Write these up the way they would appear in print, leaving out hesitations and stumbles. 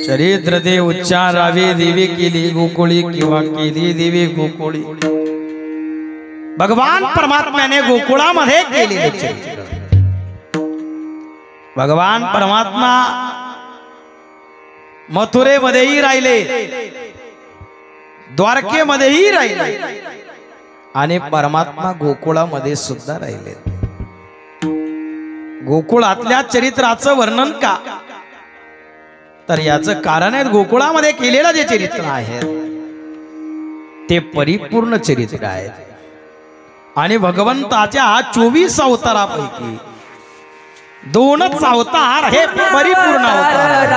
चरित्र दे उच्चारावे देवी केली गोकुळी किंवा केली देवी गोकुळी। भगवान परमात्म्याने गोकुळामध्ये केलेले चरित्र। भगवान परमात्मा मथुरेमध्येही राहिले, द्वारकेमध्येही राहिले आणि परमात्मा गोकुळामध्ये सुद्धा राहिले। गोकुळातल्या चरित्राचं वर्णन का, तर याचं कारण आहे गोकुळामध्ये केलेलं जे चरित्र आहे ते परिपूर्ण चरित्र आहे। आणि भगवंताच्या 24 अवतारापैकी 2च अवतार हे परिपूर्ण अवतार।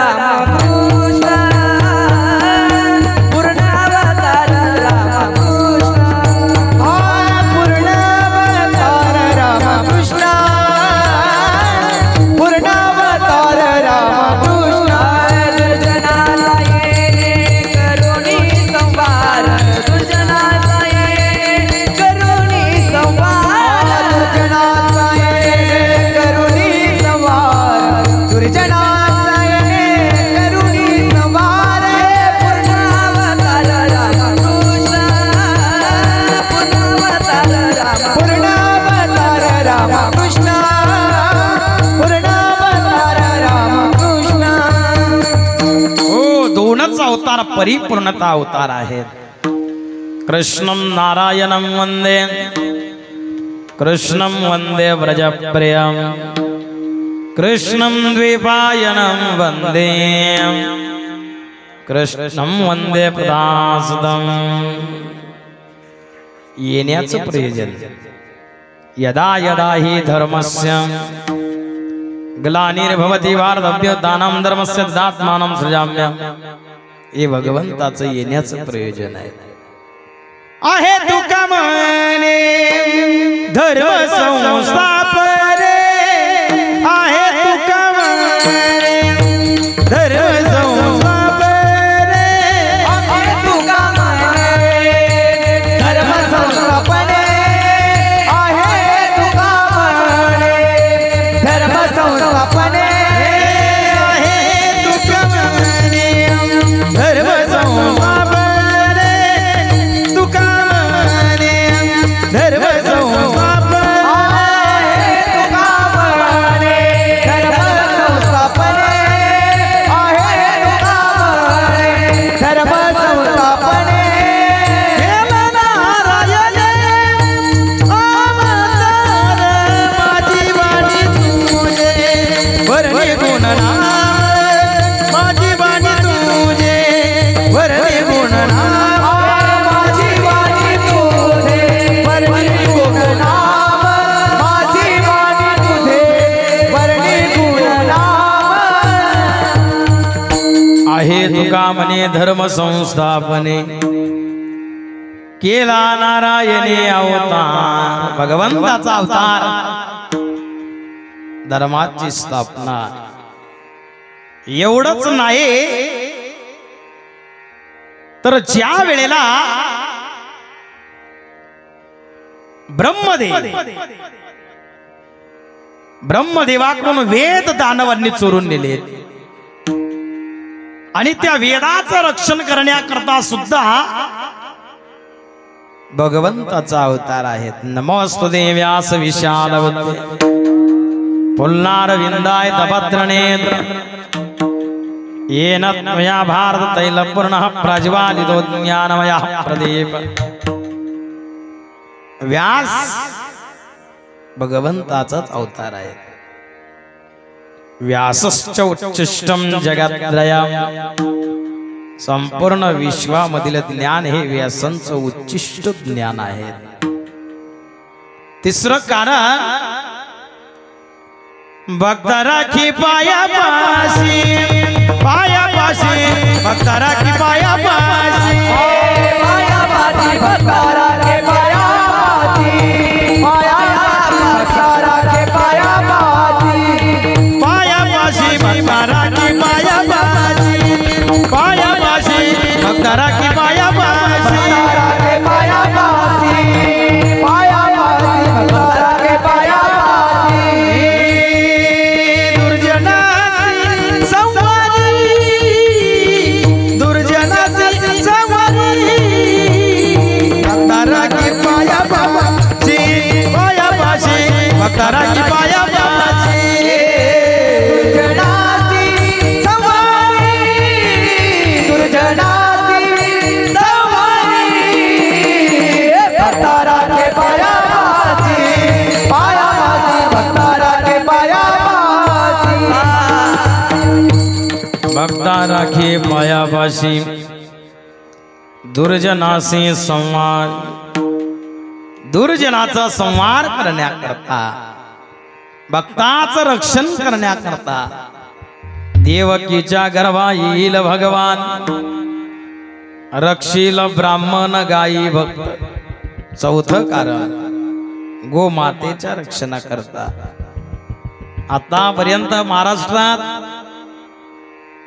अवतार परिपूर्णता अवतार आहेत। कृष्णं नारायणं वंदे, कृष्णं वंदे व्रजप्रियं, कृष्णं द्वैपायनं वंदे, कृष्णं वंदे प्रदासुदं। येण्याचं प्रयोजन यदा यदा हि धर्मस्य ग्लानिर्भवति भारतभ्युत्थानं धर्मस्य तदात्मानं सृजाम्यहम्। हे भगवंताचं येण्याचं प्रयोजन आहे। तुका म्हणे धर्म संस्थापने, आहे तुका म्हणे धर्म संस्थापने, आहे तुका म्हणे धर्म संस्थापने, आहे तुका म्हणे धर्म संस्थापने, धर्म संस्थापने, तुका म्हणे धर्म संस्थापने, तुका म्हणे धर्म संस्थापने, आहे तुका म्हणे धर्म संस्थापने। केला नारायणे अवतार, माझी वाणी तुझे वर्णी गुणनाम, माझी वाणी तुझे वर्णी गुणनाम, माझी वाणी तुझे वर्णी गुणनाम, माझी वाणी तुझे वर्णी गुणनाम। आहे तुका म्हणे धर्म संस्थापने, केला नारायणे अवतार। भगवंताचा अवतार, धर्माची स्थापना। एवढंच नाही तर ज्या वेळेला ब्रह्मदेवाकडून वेद दानवांनी चोरून नेले आणि त्या वेदाचं रक्षण करण्याकरता सुद्धा भगवंताचा अवतार आहेत। नमोस्तुते व्यास विशालवते, पुल्लारविंदाय तपत्रनेत्र, येन त्वया भारत तैलपूर्णः प्रज्वालितो ज्ञानमयः प्रदीप। व्यास भगवंताचाच अवतार आहे। व्यासश्च उच्चिष्टं जगत्रयम्, संपूर्ण विश्वामधील ज्ञान हे व्यासांचं उच्चिष्ट ज्ञान आहे। तिसरं कारण भक्त राखी पायापाशी, पायापाशी भक्त राखी पायापाशी, पायापाशी भक्त राखे पायापाशी, पायापाशी राखे पायापाशी, पायापाशी भक्त राखी पायापाशी, पायापाशी भक्त राखी पायापाशी, राखे पायापाशी, पायापाशी भक्त राखे पायापाशी, दुर्जनासी संवारी, दुर्जनासी संवारी भक्त राखी पायापाशी, पायापाशी भक्त राखी पायापाशी, दुर्जनासी संवारी, दुर्जनासी संवारी भक्त राखे पायापाशी, पायापाशी भक्त राखे पायापाशी, भक्त राखी पायापाशी दुर्जनाशी संवार, दुर्जनाचा संहार करण्याकरता, भक्ताचं रक्षण करण्याकरता देवकीच्या गर्भा येईल भगवान, रक्षील ब्राह्मण गायी भक्त। चौथं कारण गोमातेच्या रक्षणाकरता आतापर्यंत महाराष्ट्रात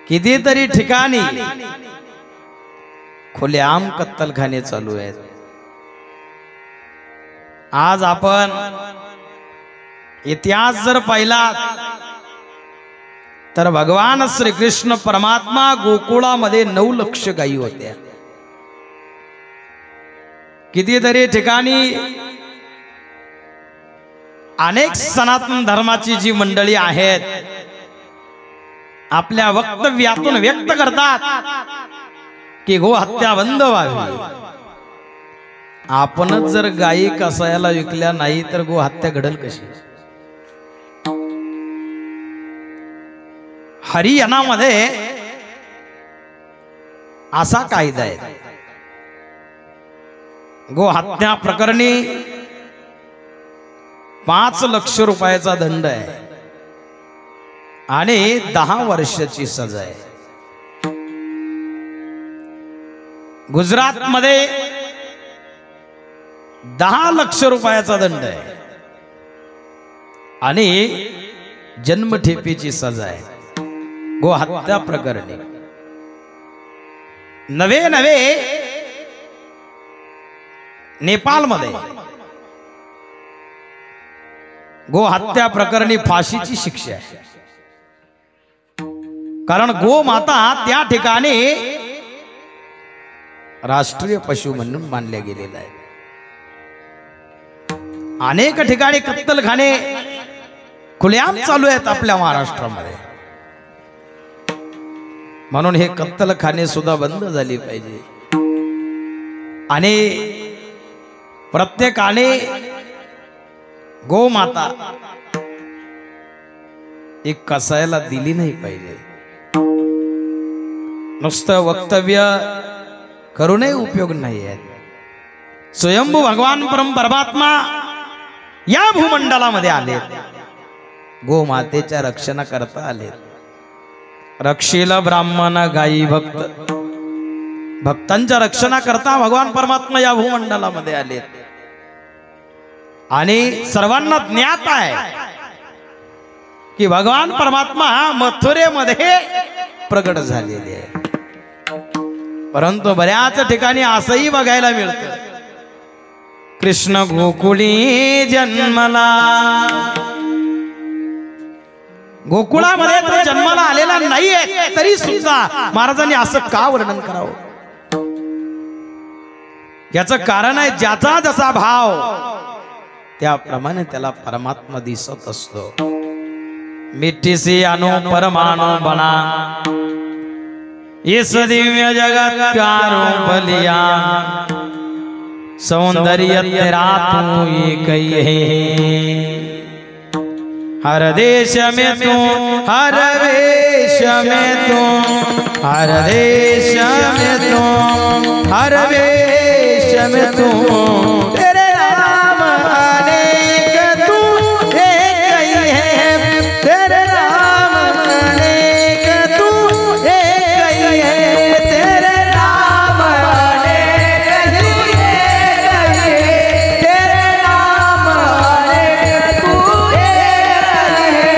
कितीतरी ठिकाणी खुलेआम कत्तलखाने चालू आहेत। आज आपण इतिहास जर पाहिला तर भगवान श्रीकृष्ण परमात्मा गोकुळामध्ये 9 लक्ष गायी होत्या। कितीतरी ठिकाणी अनेक सनातन धर्माची जी मंडळी आहेत आपल्या वक्तव्यातून व्यक्त करतात की गो हत्या बंद व्हावी। आपणच जर गायी कसायला विकल्या नाही तर गो हत्या घडल कशी? हरियाणामध्ये असा कायदा आहे, गो हत्या प्रकरणी 5 लाख रुपयाचा दंड आहे आणि 10 वर्षाची सजा आहे। गुजरात मध्ये 10 लाख रुपयाचा दंड आहे आणि जन्मठेपेची सजा आहे गो हत्या प्रकरणी। नवे नवे नेपाल मध्ये गो हत्या प्रकरणी फाशीची शिक्षा आहे, कारण गो माता त्या ठिकाणी राष्ट्रीय पशु म्हणून मानले गेलेले आहे। अनेक ठिकाणी कत्तलखाने खुलेआम चालू आहेत आपल्या महाराष्ट्रामध्ये, म्हणून हे कत्तलखाने सुद्धा बंद झाली पाहिजे आणि प्रत्येकाने गोमाता एक कसायला दिली नाही पाहिजे। नुसतं वक्तव्य करूनही उपयोग नाही आहे। स्वयंभू भगवान परम परमात्मा या भूमंडलामध्ये आले, गोमातेच्या रक्षणाकरता आले। रक्षील ब्राह्मण गायी भक्त, भक्तांच्या रक्षणाकरता भगवान परमात्मा या भूमंडलामध्ये आले आणि सर्वांना ज्ञात आहे की भगवान परमात्मा मथुरेमध्ये प्रगट झालेले आहे। परंतु बऱ्याच ठिकाणी असंही बघायला मिळतं, कृष्ण गोकुळी जन्मला, गोकुळामध्ये तो जन्माला आलेला नाहीये तरी सुद्धा महाराजांनी असं का वर्णन करावं? याचं कारण आहे ज्याचा जसा भाव त्याप्रमाणे त्याला परमात्मा दिसत असतो। मिट्टी से अणु परमाणु बना, इस दिव्य जगत का रूप लिया, सौंदर्य तेरा तू एक ही है, हर देश में तू हर वेश में तू हर देश में तू हर वेश में तू तेरे नाम अनेक तू एक ही है तेरे नाम अनेक तू एक ही है तेरे नाम अनेक ही है तेरे नाम अनेक तू एक ही है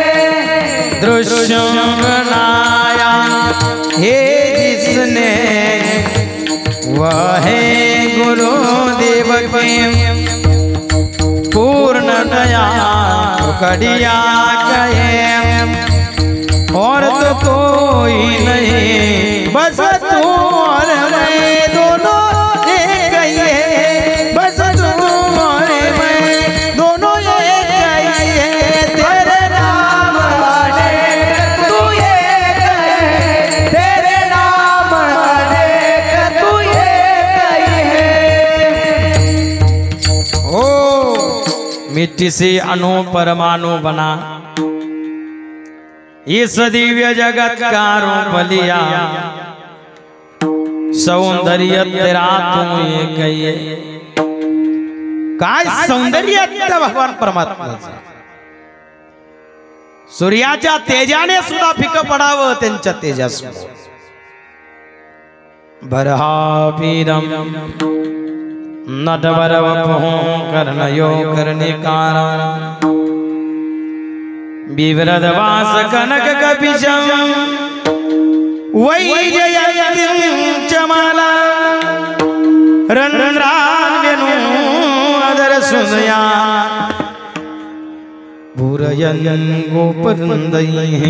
दृश्य बनाया हे जिसने वह है गुरुदेव के पूर्ण दया कड़िया कहे और तो कोई नहीं बस तू और मैं दोनों एक ही है बस तू और मैं दोनों एक ही है तेरे नाम अनेक तू एक है तेरे नाम अनेक तू एक ही है ओ मिट्टी से अणु परमाणु बना इस दिव्य जगत का रूप लिया सौंदर्य तेरा तू एक ही है काय सौंदर्य त्या भगवान परमात्म्याचं सूर्याच्या तेजाने सुद्धा फिकं पडावं त्यांच्या तेजासमोर बरहावीरम नटवर वपुः कर्णयो कर्णिकारं बिभ्रदवास कनक कपिशं वैजयन्तीं च माला रन्ध्रान्वेनु अदर सुदया भूरयन् गोपवृन्दैः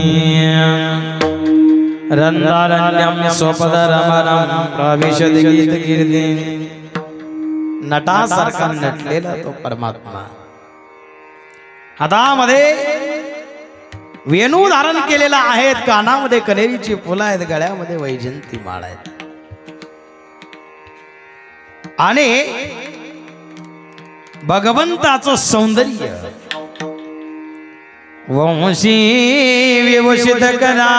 रन्ध्रारण्यं स्वपदरमणं प्रविशद गीतकीर्ति नटासारखा नटलेला तो परमात्मा हातामध्ये वेणू धारण केलेला आहेत कानामध्ये कनेरीची फुलं आहेत गळ्यामध्ये वैजंती माळ आहेत आणि भगवंताचं सौंदर्य वंशी व्यवसित करा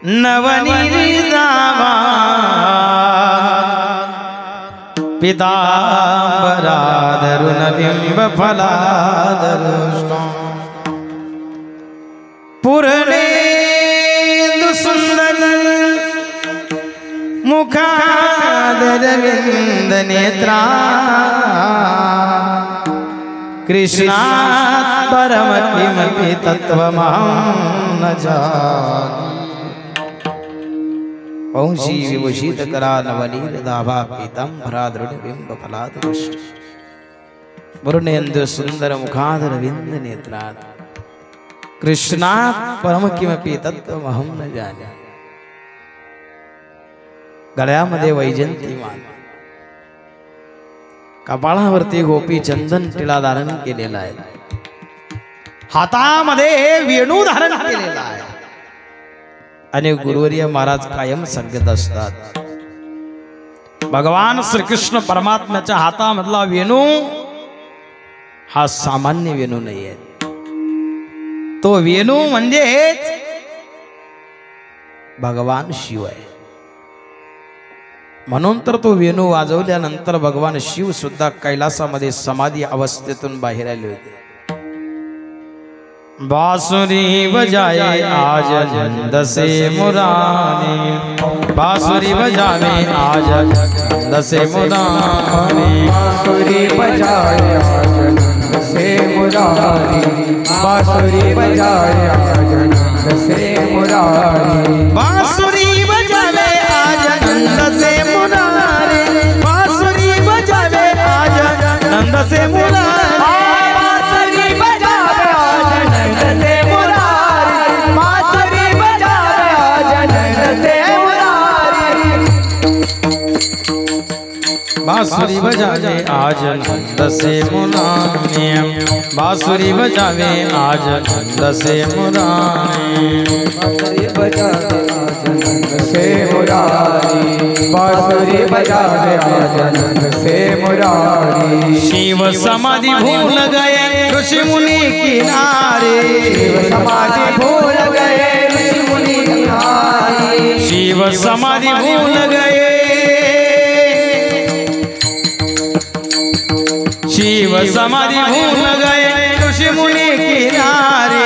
नवनीतावा पितांबराधरुण बिंब फलाधरुष्टं पूर्णेन्दु सुंदर मुखादरविंद नेत्रा कृष्णात् परम किमपि तत्त्वमहं न जाने वंशी विभूषित करा नवनीर दाभा पीतांबरा दृढ़ बिंब फलादृष्ट पूर्णेन्दु सुंदर मुखाधर विंद नेत्रा कृष्णात् परम किमपि तत्त्वमहं न जाने गळ्यामध्ये वैजंतीमान कपाळावरती गोपी चंदन टिळा धारण केलेला आहे हातामध्ये वेणू धारण केलेला आहे आणि गुरुवर्य महाराज कायम सांगत असतात भगवान श्रीकृष्ण परमात्म्याच्या हातामधला वेणू हा सामान्य वेणू नाही आहे तो वेणू म्हणजेच भगवान शिव आहे म्हणून तर तो वेणू वाजवल्यानंतर भगवान शिव सुद्धा कैलासामध्ये समाधी अवस्थेतून बाहेर आले होते बांसुरी बजाए आज नंद से मुरारी बांसुरी बजावे आज नंद से मुरारी बांसुरी बजाए आज नंद से मुरारी बांसुरी बजाए आज नंद से मुरारी बांसुरी बजावे आज नंद से मुरारी बांसुरी बजावे आज नंद से मुरारी बांसुरी बजावे आज नंद से मुरारी बांसुरी बजावे आज नंद से मुरारी बांसुरी बजावे आज नंद से मुरारी बांसुरी बजावे आज नंद से मुरारी शिव समाधि भूल गए ऋषि मुनि किनारे शिव समाधि भूल गए ऋषि मुनि शिव समाधि भूल गए, शिव समाधि भूल गए ऋषि मुनि किनारे,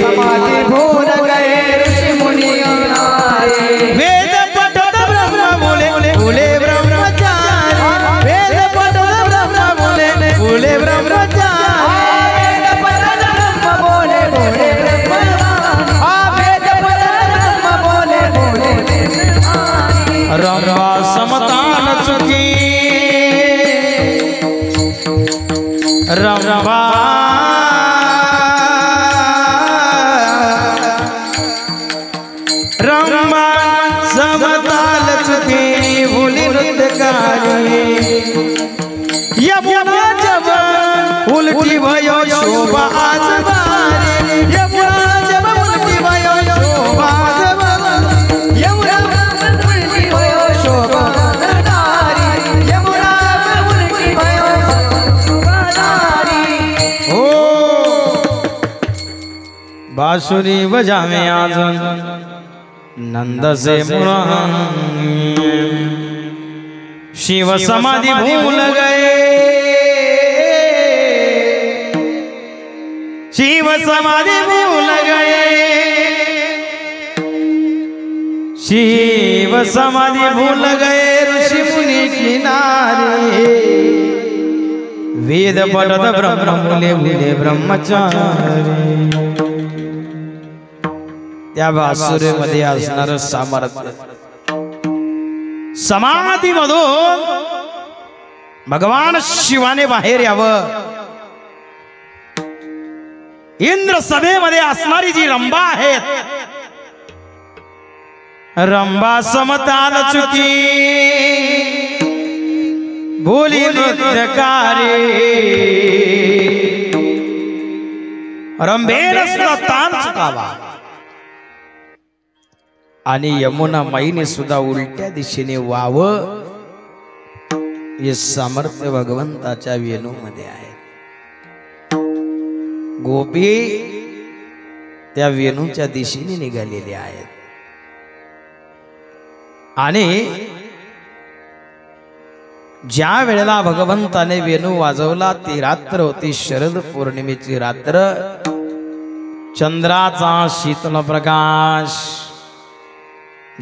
समाधि भूल गए ऋषि मुनि किनारे। वेद पठत ब्रह्म बोले बोले ब्रह्मचारी, वेद पठत ब्रह्म बोले बोले ब्रह्मचारी, वेद पठत ब्रह्म बोले बोले ब्रह्मचारी, वेद पठत ब्रह्म बोले बोले ब्रह्मचारी। रंबा समतान चुकी, रंबा रंबा समताल चुकी भूली नृत्यकारी, यमुना जब उल्टी भयो शोभा आजमारी, यमुना जब उल्टी भयो शोभा आजमारी, यमुना उल्टी भयो शोभा धारी, यमुना उल्टी भयो शोभा धारी। ओ बांसुरी बजावे आज नंद से मुरारी, शिव समाधि भूल गए, शिव समाधि भूल गए, शिव समाधि भूल गए ऋषि मुनि किनारे, वेद पठत ब्रह्म बोले बोले ब्रह्मचारी। त्या बासुरीमध्ये असणार सामर्थ्य, समाधी मधून भगवान शिवाने बाहेर यावं, इंद्र सभेमध्ये असणारी जी रंबा आहे, रंबा समताल चुकी भूली नृत्यकारी, रंभेने सुद्धा तान चुकावा आणि यमुना माईने सुद्धा उलट्या दिशेने वावं, हे सामर्थ्य भगवंताच्या वेणूमध्ये आहे। गोपी त्या वेणूच्या दिशेने निघालेले आहेत आणि ज्या वेळेला भगवंताने वेणू वाजवला ती रात्र होती शरद पौर्णिमेची रात्र, चंद्राचा शीतल प्रकाश,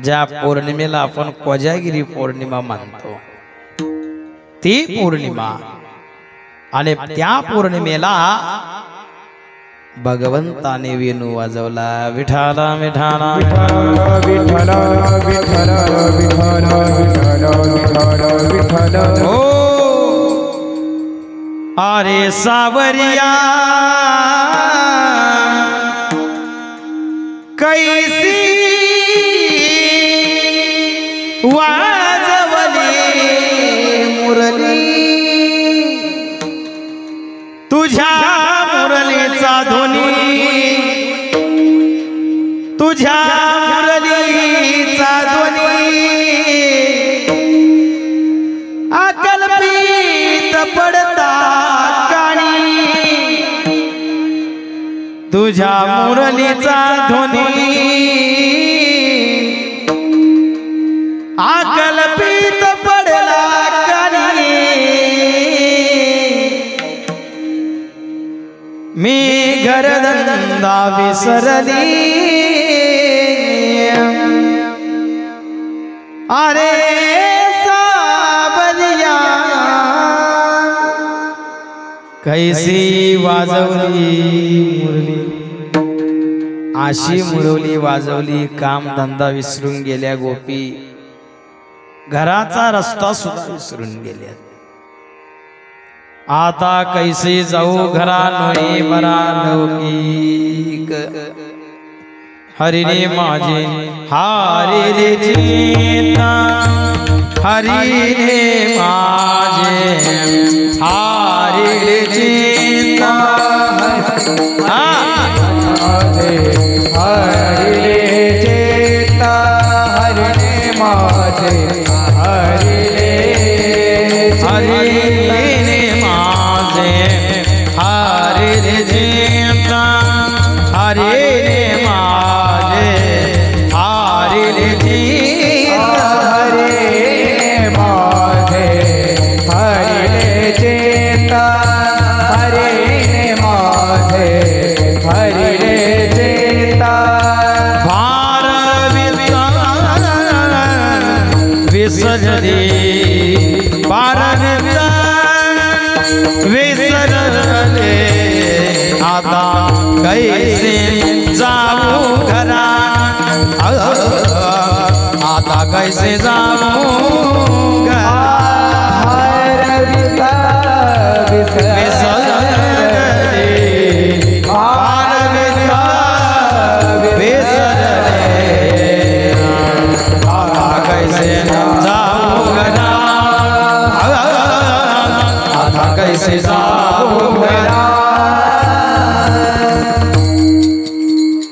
ज्या पौर्णिमेला आपण कोजागिरी पौर्णिमा मानतो ती पौर्णिमा, आणि त्या पौर्णिमेला भगवंताने वेणू वाजवला, विठाला विठाला विठ्ठला विठ्ठला विठ्ठला विठ्ठला विठ्ठला विठ्ठला। ओ अरे सावरिया कैसी वाजवली मुरली, तुझ्या मुरलीचा ध्वनी, तुझ्या मुरलीचा ध्वनी अकल्पित पडता काणी, तुझ्या मुरलीचा ध्वनी अकल्पित पडला काणी, मी घरधंदा विसरली, अरे सावरिया कैसी वाजवली मुरली, अशी मुरली वाजवली, काम धंदा विसरून गेल्या गोपी, घराचा रस्ता सुद्धा विसरून गेल्या, आता कैसे जाऊ घरा नोई बरा लौकिक, हरिने माझे हारे रे चेता, हरिने माझे हारे रे चेता, हरे रे चेता, हरिने माझे हरे हरिने माझे हारे रे चेता, हरिने माझे हारे रे चेता। भानवित विसरले आता कैसे जाऊ घरा आता कैसे जाऊ घरा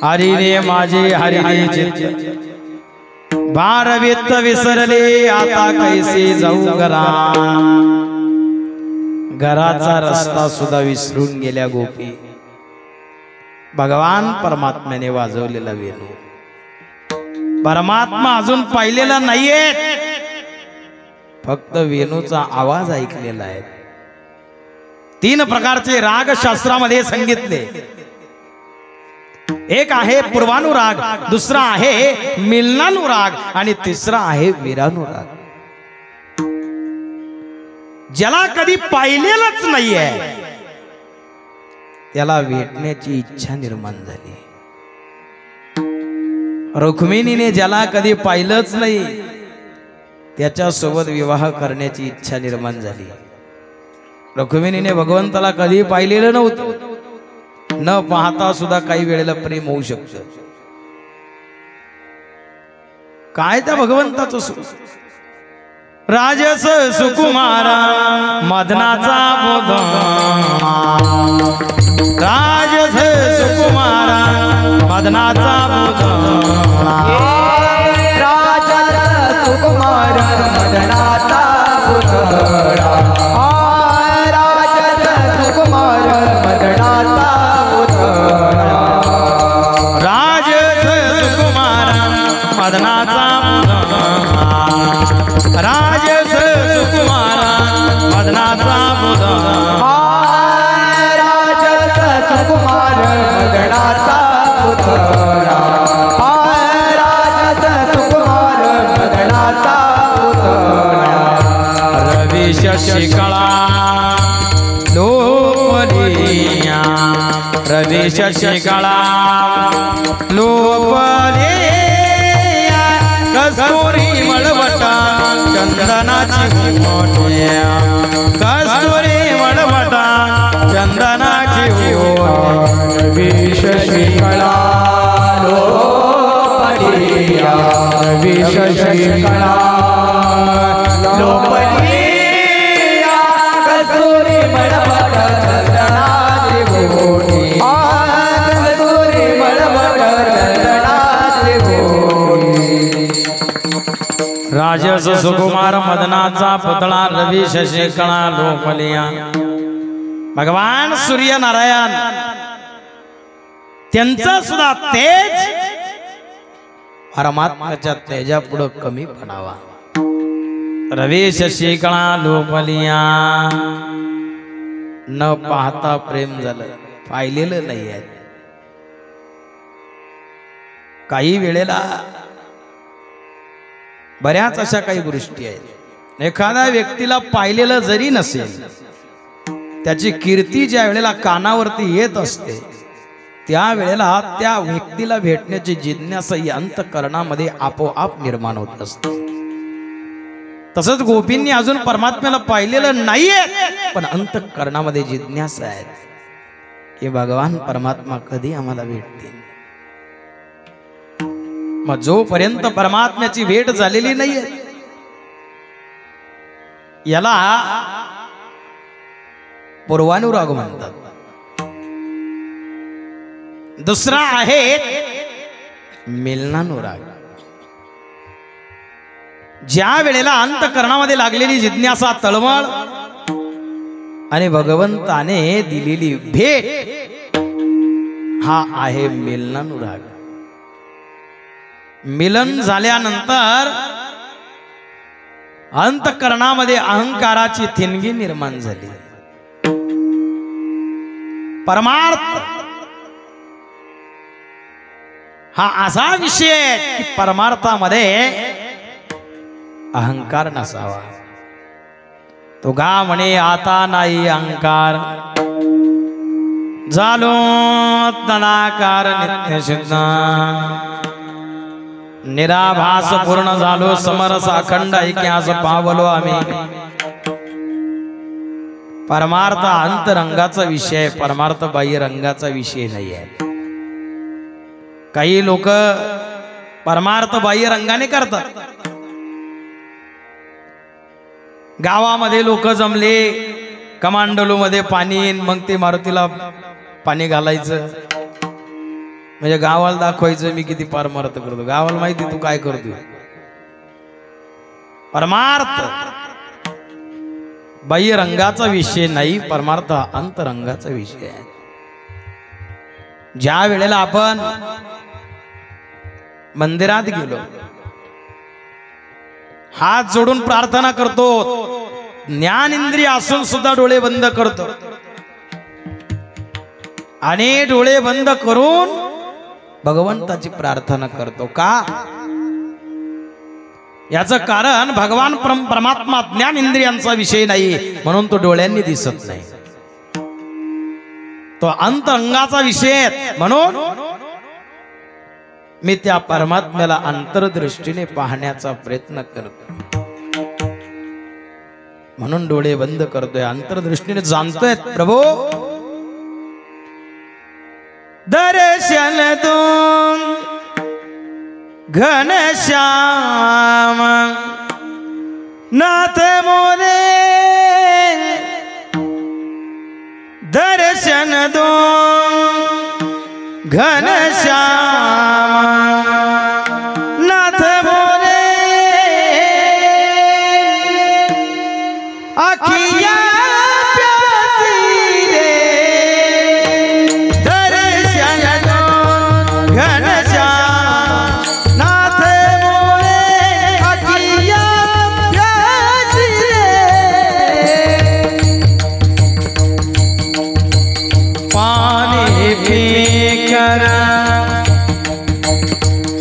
हरी रे माझे हरी रे चित्त भारवित विसरले आता कैसे जाऊ घरा घराचा रस्ता सुद्धा विसरून गेल्या गोपी भगवान परमात्म्याने वाजवलेला वेणू परमात्मा अजून पाहिलेला नाहीये फक्त वेणूचा आवाज ऐकलेला आहे 3 प्रकारचे राग शास्त्रामध्ये सांगितले एक आहे पूर्वानुराग दुसरा आहे मिलनानुराग आणि तिसरा आहे वीरानुराग ज्याला कधी पाहिलेलंच नाहीये त्याला भेटण्याची इच्छा निर्माण झाली रुक्मिणीने ज्याला कधी पाहिलंच नाही त्याच्या सोबत विवाह करण्याची इच्छा निर्माण झाली रुक्मिणीने भगवंताला कधी पाहिलेलं नव्हतं न पाहता सुद्धा काही वेळेला प्रेम होऊ शकतं काय त्या भगवंताचं राजस सुकुमारा मदनाचा बोध राजस सुकुमारा मदनाचा बोध राजस सुकुमारा मदनाचा पुतळा राजस सुकुमारा मदनाचा पुतळा राजस सुकुमारा मदनाचा राजस सुकुमारा मदनाचा पुतळा राजस सुकुमारा मदनाचा पुतळा राजस सुकुमारा मदनाचा पुतळा रवी शशिकळा लोपलिया रवी शशिकळा लोपलिया कस्तुरी मळवटा चंदनाची मोठ्या कस्तुरी मळवटा चंदनाची रवी शशिकळा लोपलिया रवी शशिकळा लोपलिया कस्तुरी मळवट चंदनाची गोटी कस्तुरी मळवट चंदनाची गोटी राजस सुकुमार मदनाचा पुतळा रवी शशिकळा लोपलिया भगवान सूर्य नारायण त्यांचा सुद्धा तेज परमात्म्याच्या तेजा पुढे कमी पडावा रवी शशिकळा लोपलिया न पाहता प्रेम झालं पाहिलेलं नाही आहे काही वेळेला बऱ्याच अशा काही गोष्टी आहेत एखाद्या व्यक्तीला पाहिलेलं जरी नसेल त्याची कीर्ती ज्या वेळेला कानावरती येत असते त्या वेळेला त्या व्यक्तीला भेटण्याची जिज्ञासा अंतःकरणामध्ये आपोआप निर्माण होत असते तसंच गोपींनी अजून परमात्म्याला पाहिलेलं नाहीये पण अंतःकरणामध्ये जिज्ञासा आहे की भगवान परमात्मा कधी आम्हाला भेटतील मग जोपर्यंत परमात्म्याची भेट झालेली नाहीये याला पूर्वानुराग म्हणतात दुसरा आहे मिलनानुराग ज्या वेळेला अंतःकरणामध्ये लागलेली जिज्ञासा तळमळ आणि भगवंताने दिलेली भेट हा आहे मिलनानुराग मिलन झाल्यानंतर अंतःकरणामध्ये अहंकाराची थिणगी निर्माण झाली परमार्थ हा असा विषय की परमार्थामध्ये अहंकार नसावा तो गा म्हणे आता नाही अहंकार, झालो तडाकार नित्य सिद्ध, निराभास पूर्ण झालो समरस अखंड ऐक्यास पावलो आम्ही. परमार्थ अंतरंगाचा विषय, परमार्थ बाह्य रंगाचा विषय नाही आहे. काही लोक परमार्थ बाह्य रंगाने करतात. गावामध्ये लोक जमले, कमांडलू मध्ये पाणी, मग ते मारुतीला पाणी घालायचं, म्हणजे गावाला दाखवायचं मी किती परमार्थ करतो. गावाला माहिती तू काय करतो. परमार्थ बाह्य रंगाचा विषय नाही, परमार्थ अंतरंगाचा विषय आहे. ज्या वेळेला आपण मंदिरात गेलो, हात जोडून प्रार्थना करतो, ज्ञान इंद्रिय असून सुद्धा डोळे बंद करतो आणि डोळे बंद करून भगवंताची प्रार्थना करतो. का? याचं कारण भगवान परमात्मा ज्ञान इंद्रियांचा विषय नाही, म्हणून तो डोळ्यांनी दिसत नाही. तो अंतरंगाचा विषय, म्हणून मी त्या परमात्म्याला अंतर्दृष्टीने पाहण्याचा प्रयत्न करतो, म्हणून डोळे बंद करतोय, अंतर्दृष्टीने जाणतोय प्रभू दर्शन तुम घनश्याम नाथ मोरे, दर्शन तुम घनश्याम नाथ मोरे, अखिया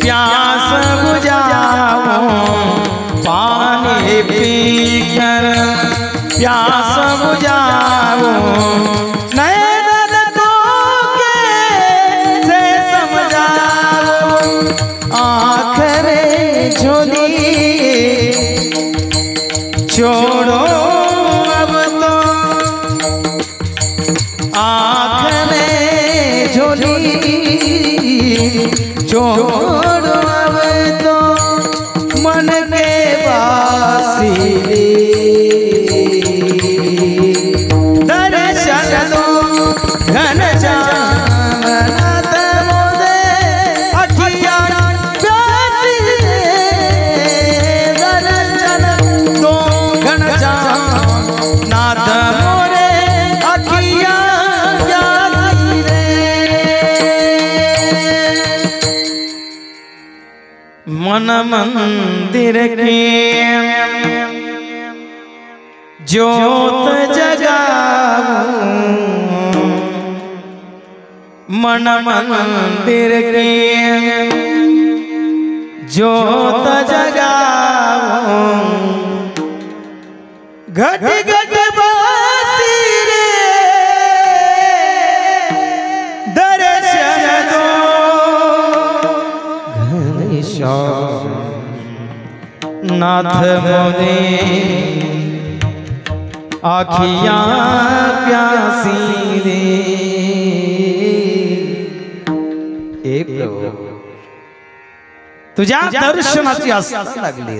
प्यास बुझाओ, पानी पीकर प्यास बुझाओ, नैन को कैसे समझाओ, आँखें झोली छोड़ो अब तो, आँख में झोली छोड़ो अब तो, मन के वासिले दर्शन दो घनश्याम नाथ मोरे, अखिया प्यासिले दर्शन दो घनश्याम नाथ मोरे, अखिया मन मंदिर की ज्योत जगाऊं, मन मंदिर की ज्योत जगाऊं, घट घट बासी रे दर्शन दो घनश्याम नाथ मोरे, आखियां प्यासी रे. ए प्रभू तुझ्या दर्शनाची आस लागली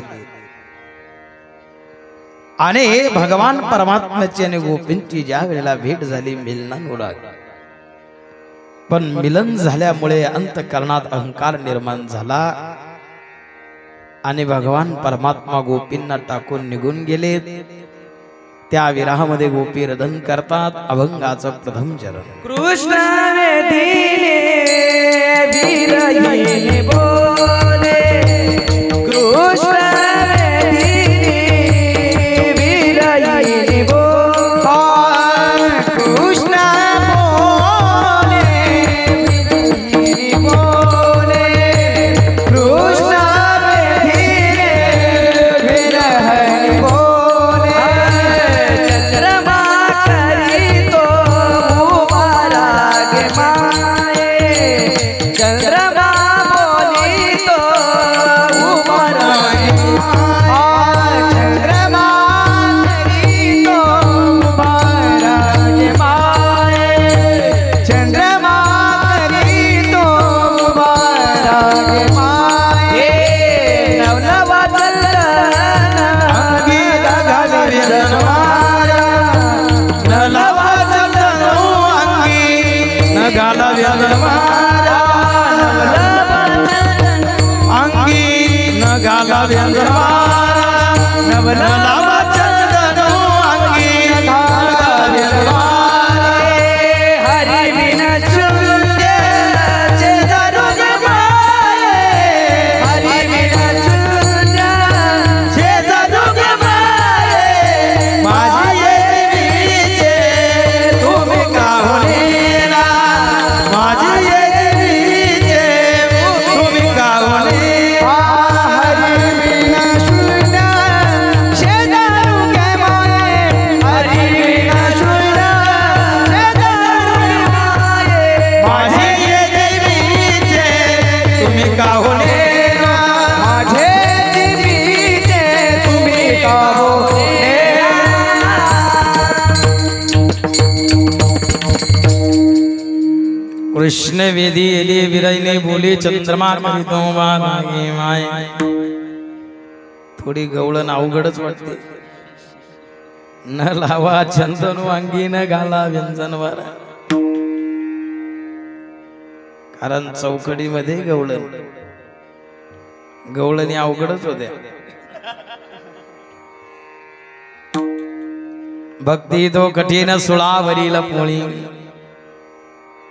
आणि भगवान परमात्म्याची आणि गोपींची ज्या वेळेला भेट झाली, मिलनानुराग, पण मिलन झाल्यामुळे अंतःकरणात अहंकार निर्माण झाला आणि भगवान परमात्मा गोपींना टाकून निघून गेले. त्या विराहामध्ये गोपी रदन करतात. अभंगाचं प्रथम चरण. कृष्ण दिले विरहिणी बोले, कृष्ण दिले विरहिणी बोले, कृष्ण बोले विरहिणी बोले, कृष्ण दिले विरहिणी बोले, कृष्ण वेदी एली विरयने बोले चंद्रमा करीतो वागे माय. थोडी गवळण अवघडच वाटते. न लावा चंदन वांगी न घाला व्यंजनवर, कारण चौकडीमध्ये गवळणी अवघडच होत्या. भक्ती तो कठीण सुळावरील पोळी.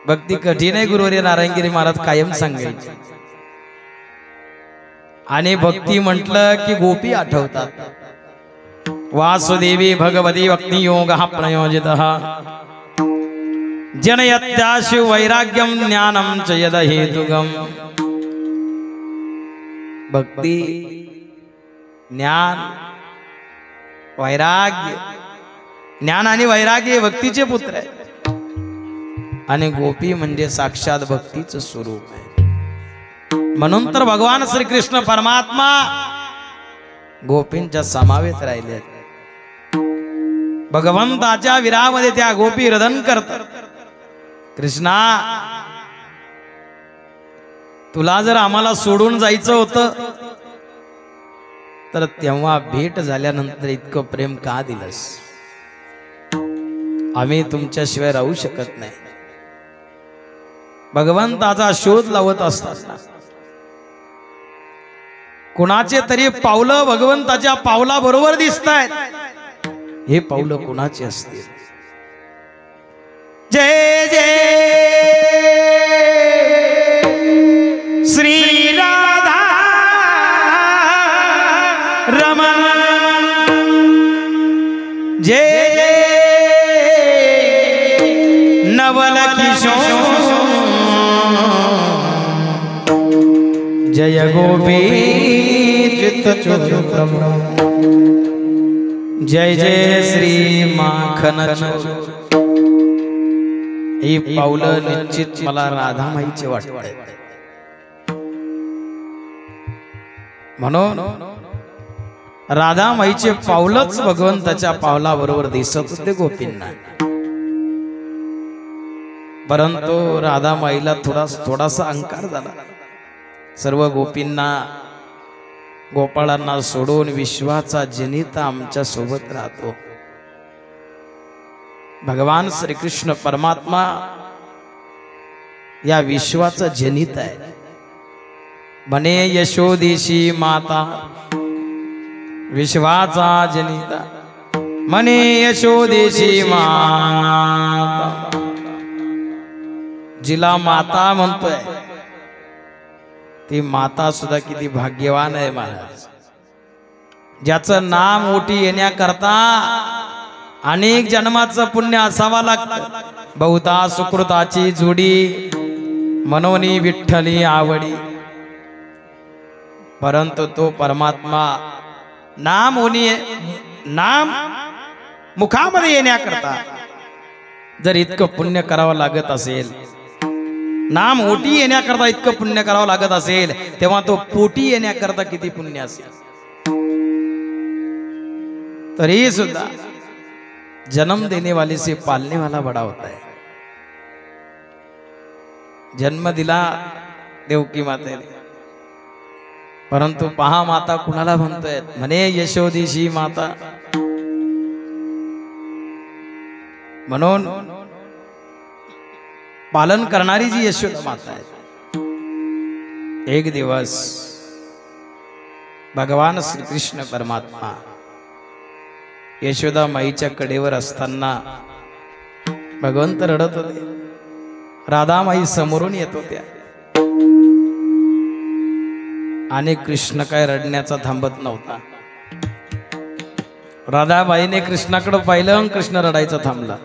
भक्ती कठीण आहे गुरुवर्य नारायणगिरी महाराज कायम सांगायचे. आणि भक्ती म्हटलं की गोपी आठवतात. वासुदेवी भगवती भक्ती योग हा प्रयोजित जनयत्याशु वैराग्यम ज्ञानम च यद हेतुगम. भक्ती ज्ञान वैराग्य, ज्ञान आणि वैराग्य भक्तीचे पुत्र आहे. आणि गोपी म्हणजे साक्षात भक्तीचं स्वरूप आहे. म्हणून तर भगवान श्रीकृष्ण परमात्मा गोपींच्या समावेत राहिले. भगवंताच्या विरामध्ये त्या गोपी रदन करतात. कृष्णा, तुला जर आम्हाला सोडून जायचं होतं तर तेव्हा भेट झाल्यानंतर इतकं प्रेम का दिलंस? आम्ही तुमच्याशिवाय राहू शकत नाही. भगवंताचा शोध लावत असताना कुणाचे तरी पावलं भगवंताच्या पावला बरोबर दिसतायत. हे पावलं कुणाचे असतील? जय जय श्री राधा रमण, जय नवल किशोर, जय गोपी चित्त चोर, जय जय श्री माखन चोर. ही पावलं निश्चित मला राधामाईचे वाटतंय. म्हणून राधामाईचे पावलंच भगवंताच्या पावलाबरोबर दिसत होते गोपींना. परंतु राधामाईला थोडासा अहंकार झाला. सर्व गोपींना गोपाळांना सोडून विश्वाचा जनिता आमच्या सोबत राहतो. भगवान श्रीकृष्ण परमात्मा या विश्वाचा जनित आहे. म्हणे यशोदेशी माता विश्वाचा जनिता, म्हणे यशोदेशी माता. जिला माता म्हणतोय ती माता सुद्धा किती भाग्यवान आहे महाराज. ज्याचं नाम ओटी येण्याकरता अनेक जन्माचं पुण्य असावा लागतं. बहुता सुकृताची जोडी मनोनी विठ्ठली आवडी. परंतु तो परमात्मा नाम मुखामध्ये येण्याकरता जर इतकं पुण्य करावं लागत असेल, नाम ओटी येण्याकरता इतकं पुण्य करावं लागत असेल, तेव्हा तो पोटी येण्याकरता किती पुण्य असेल. तरी सुद्धा जन्म देने वाले से पालने वाला बड़ा होता है. जन्म दिला देवकी मातेने, परंतु पहा माता कुणाला म्हणतोय? म्हणे यशोदेशी माता. म्हणून पालन करणारी जी यशोदा माता आहे. एक दिवस भगवान श्रीकृष्ण परमात्मा यशोदा माईच्या कडेवर असताना भगवंत रडत होते. राधामाई समोरून येत होत्या आणि कृष्ण काय रडण्याचा थांबत नव्हता. राधाबाईने कृष्णाकडे पाहिलं, कृष्ण रडायचा थांबला.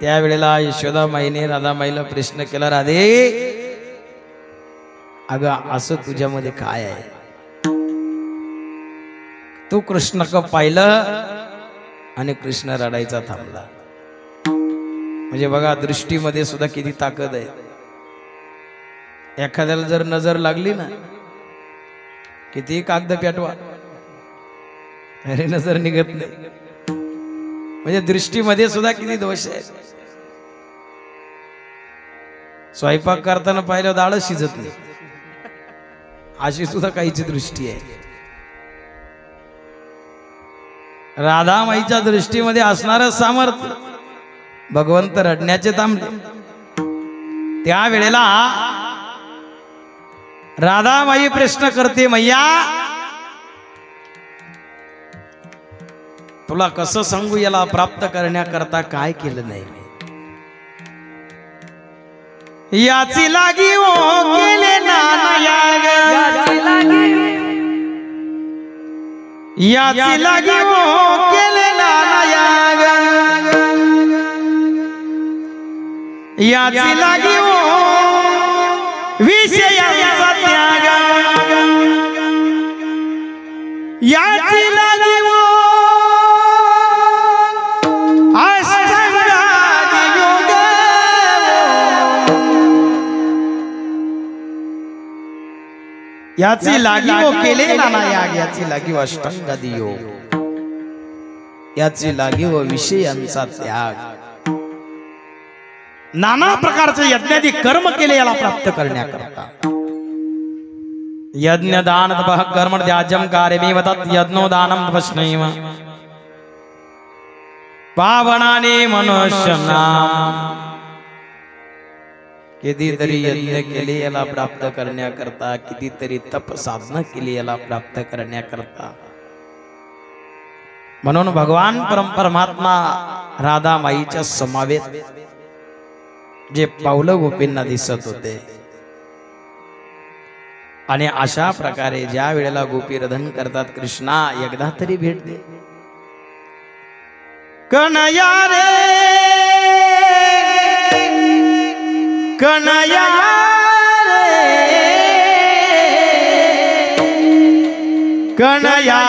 त्यावेळेला यशोदा माईने राधामाईला प्रश्न केला, राधे अगं असं तुझ्यामध्ये काय आहे? तू कृष्णाकडे पाहिलं आणि कृष्ण रडायचा थांबला. म्हणजे बघा दृष्टीमध्ये सुद्धा किती ताकद आहे. एखाद्याला जर नजर लागली ना, किती कागद पेटवा अरे नजर निघत नाही. म्हणजे दृष्टीमध्ये सुद्धा किती दोष आहे. स्वयंपाक करताना पाहिलं डाळ शिजत नाही, अशी सुद्धा काहीची दृष्टी आहे. राधामाईच्या दृष्टीमध्ये असणारं सामर्थ्य, भगवंत रडण्याचे थांबले. त्या वेळेला राधामाई प्रश्न करते, मैया तुला कसं सांगू, याला प्राप्त करण्याकरता काय केलं नाही. याची लागी ओ केले नाना याग, याची लागी ओ केले नाना याग, याची लागी ओ विषयांचा त्याग, याची लागी ओ अष्टांगादी योग, याची लागी ओ केले नाना याग, याची लागी ओ अष्टांगादी योग, याची लागी ओ विषयांचा त्याग. नाना प्रकारचे यज्ञादी कर्म केले याला प्राप्त करण्याकरता. यज्ञ दान तपः कर्म त्याज्यम कार्यमेव तत् यज्ञो दानम तपस्नैव पावनाने मनुष्यनाम. कितीतरी यज्ञ केले याला प्राप्त करण्याकरता, कितीतरी तप साधना केली याला प्राप्त करण्याकरता. म्हणून भगवान परमात्मा राधामाईच्या समावेत जे पावलं गोपींना दिसत होते, आणि अशा प्रकारे ज्या वेळेला गोपी रधन करतात, कृष्णा एकदा तरी भेट दे. कन्हैया रे कन्हैया रे कन्हैया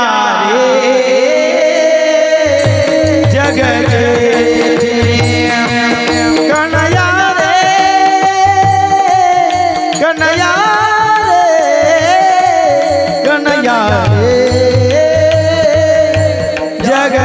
रे जग कन्हैया रे कन्हैया कन्हैया रे जग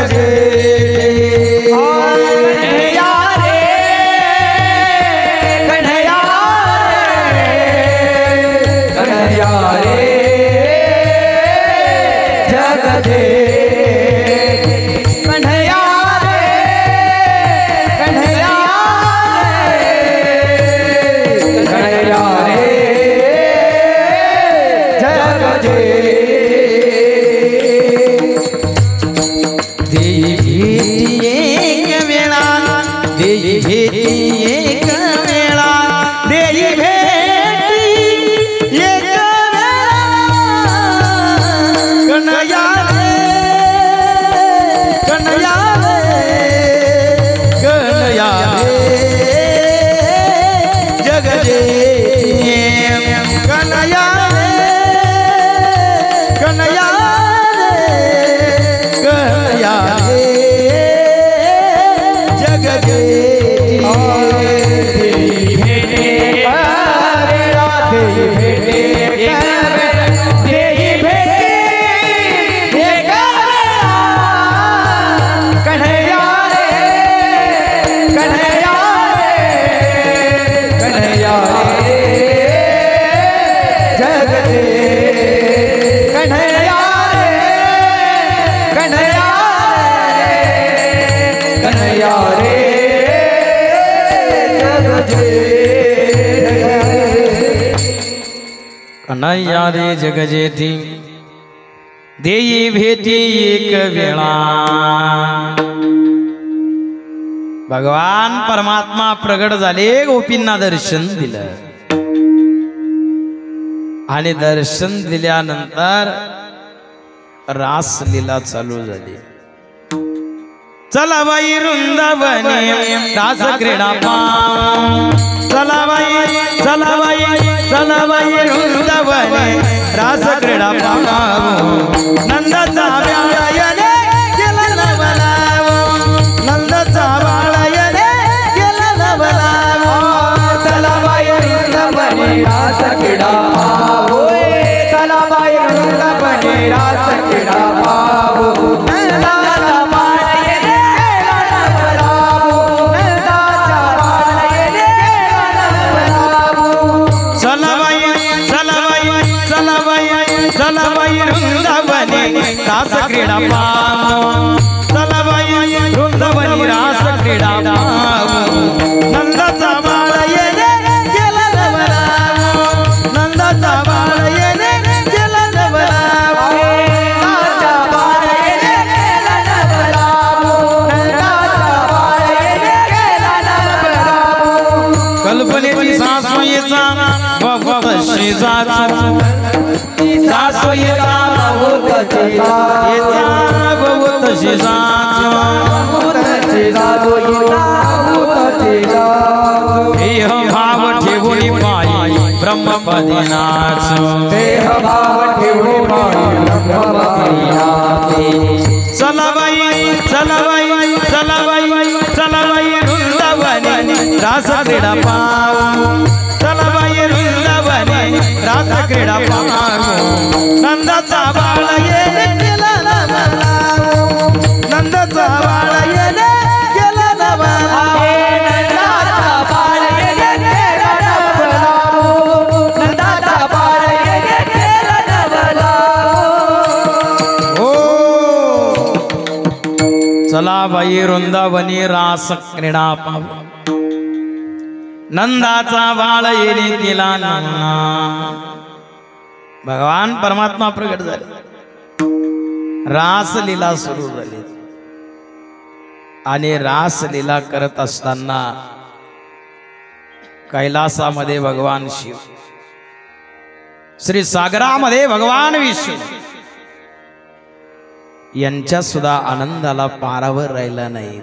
कन्हैया रे जग जेठी देई भेटी एक वेळा. भगवान परमात्मा प्रगट झाले, गोपींना दर्शन दिलं, आणि दर्शन दिल्यानंतर रासलीला चालू झाली. चला बाई वृंदावनी रास क्रीडा पाहू, चला बाई चला बाई चला बाई वृंदावनी रास क्रीडा पाहू. नंदाचा बाळायने केला नवलावो, नंदाचा बाळायने केला नवलावो. चला बाई वृंदावनी रास क्रीडा पाहू, चला बाई वृंदावनी रास क्रीडा पाहू. नंदाचा पाहू चला बाई वृंदावनी रास क्रीडा पाहू नंदाचा बाळ येणे गेला नवरा नंदाचा बाळ येणे गेला नवरा नंदाचा बाळ येणे गेला नवरा नंदाचा बाळ येणे गेला नवरा कल्पनेची सासोयीचा बहुत शिजाचा सासोयीचा बहुत शिजाचा देह भाव ठेवून पायी ब्रह्मपदी नाच देह भाव ठेवून पायी ब्रह्मपदी नाच चला बाई चला बाई चला बाई चला बाई वृंदावनी रास क्रीडा पाहू चला बाई वृंदावनी रास क्रीडा पाहू नंदाचा बाळ येणे गेला नवरा नंदाचा बाळ येणे गेला नवरा नंदाचा बाळ येणे गेला नवरा नंदाचा बाळ येणे गेला नवरा हो चला बाई वृंदावनी रास क्रीडा पाहू नंदाचा बाळ येणे गेला नवरा भगवान परमात्मा प्रगट झाले रासलीला सुरू झाली आणि रासलीला करत असताना कैलासामध्ये भगवान शिव श्री सागरामध्ये भगवान विष्णू यांच्या सुद्धा आनंदाला पारावर राहिला नाही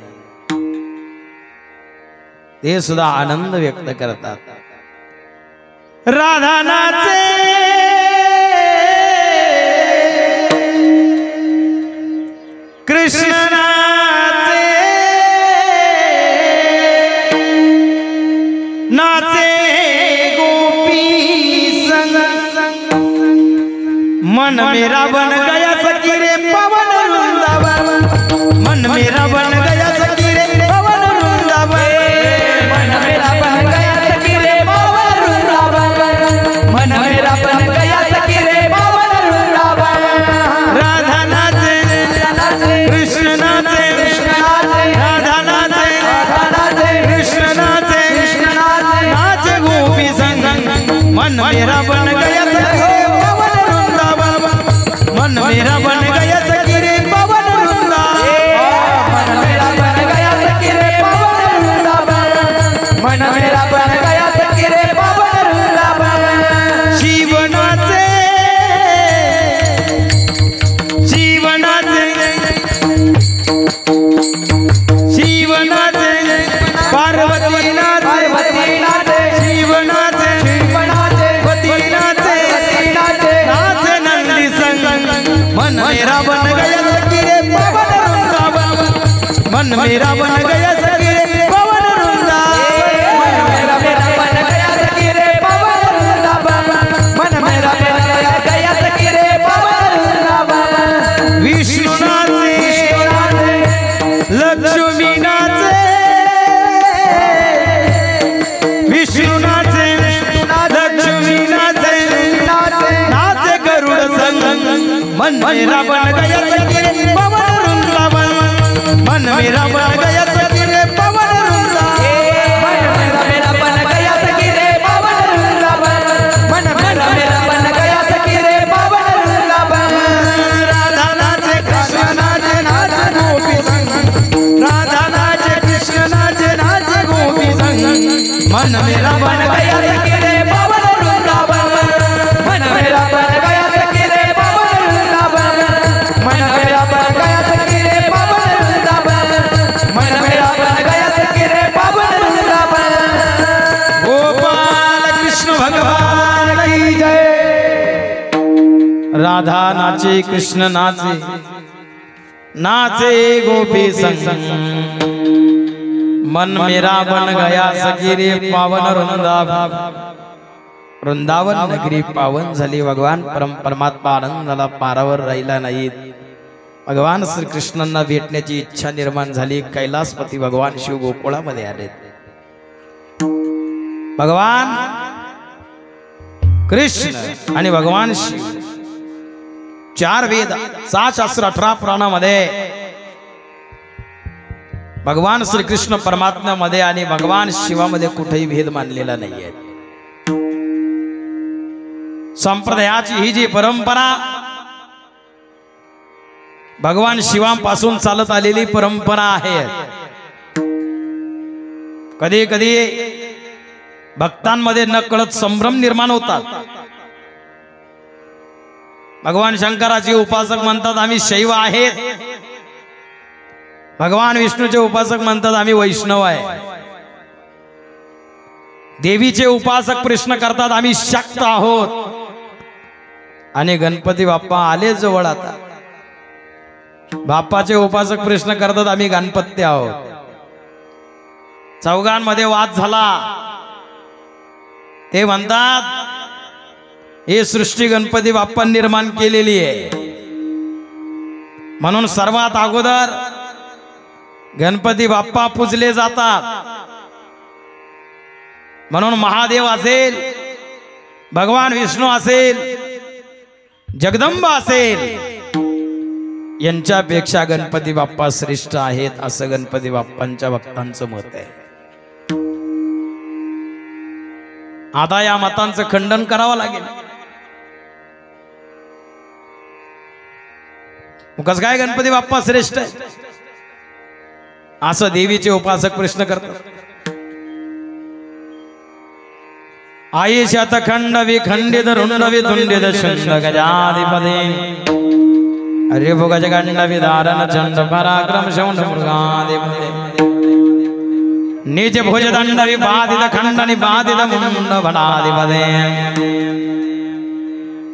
ते सुद्धा आनंद व्यक्त करतात राधा नाचे कृष्ण नाचे नाचे गोपी संग मन मेरा बन गया सखी रे पवन वृंदावन मन मेरा बन गया सखी रे पवन वृंदावन मन मेरा बन गया सखी रे पवन वृंदावन मन मेरा बन गया सखी रे पवन वृंदावन राधा नाचे कृष्ण नाचे राधा नाचे कृष्ण नाचे नाचे गोपी संग मन मेरा बन गया सखी रे पवन वृंदावन मन मेरा बन गया सखी रे पवन वृंदावन मन मेरा बन गया सखी रे पवन वृंदावन मन मेरा बन गया सखी रे पवन वृंदावन शिव नाचे शिव नाचे शिव नाचे पार्वती नाचे शिव नाचे पती नाचे नाचे नंदी संग मन मेरा बन गया सखी रे पवन वृंदावन मन मेरा बन गया सखी रे पवन वृंदावन मेरा बन गया सखी रे पवन वृंदावन मन मेरा बन गया सखी रे पवन वृंदावन विष्णु नाचे लक्ष्मी नाचे विष्णु नाचे लक्ष्मी नाचे नाचे गरुड़ संग मन मेरा बन गया सखी रे पवन वृंदावन मन मेरा बन गया सखी रे पवन वृंदावन मन मेरा बन गया सखी रे पवन वृंदावन मन मेरा बन गया सखी रे पवन वृंदावन राधा नाचे कृष्ण नाचे नाचे गोपी संग राधा नाचे कृष्ण नाचे नाचे गोपी संग मन मेरा बन गया सखी रे पवन वृंदावन मन मेरा बन गया सखी रे पवन वृंदावन मन मेरा बन गया सखी रे पवन वृंदावन मन मेरा बन गया सखी रे पवन वृंदावन गोपाल कृष्ण भगवान की जय राधा नाचे कृष्ण नाचे नाचे गोपी संग मन मेरा बन गया सखी रे पावन वृंदावन वृंदावन नगरी पावन झाली भगवान परमात्मा आनंदाला पारावर राहिला नाही भगवान श्री कृष्णांना भेटण्याची इच्छा निर्माण झाली कैलासपती भगवान शिव गोकुळामध्ये आले भगवान कृष्ण आणि भगवान शिव 4 वेद 6 शास्त्र 18 पुराणामध्ये भगवान श्रीकृष्ण परमात्म्यामध्ये आणि भगवान शिवामध्ये कुठेही भेद मानलेला नाहीये. संप्रदायाची ही जी परंपरा भगवान शिवांपासून चालत आलेली परंपरा आहे. कधी कधी भक्तांमध्ये नकळत संभ्रम निर्माण होतात. भगवान शंकराचे उपासक म्हणतात आम्ही शैव आहेत, भगवान विष्णूचे उपासक म्हणतात आम्ही वैष्णव आहे. देवीचे उपासक प्रश्न करतात आम्ही शक्त आहोत. आणि गणपती बाप्पा आले जवळ. आता बाप्पाचे उपासक प्रश्न करतात आम्ही गणपती आहोत. चौघांमध्ये वाद झाला. ते म्हणतात ही सृष्टी गणपती बाप्पा निर्माण केलेली आहे, म्हणून सर्वात अगोदर गणपती बाप्पा पूजले जातात. म्हणून महादेव असेल, भगवान विष्णू असेल, जगदंबा असेल, यांच्यापेक्षा गणपती बाप्पा श्रेष्ठ आहेत असं गणपती बाप्पांच्या भक्तांचं मत आहे. आता या मतांचं खंडन करावं लागेल. कसं काय गणपती बाप्पा श्रेष्ठ आहे असं देवीचे उपासक प्रश्न करतात. आई शतखंड विखंडित रुंड वितुंडित शुंड गजाधिपते अरे भोगज गंड विदारण चंड पराक्रम शौंड मृगाधिपते निज भुज दंड विबाधित खंड निबाधित मुंड भटाधिपते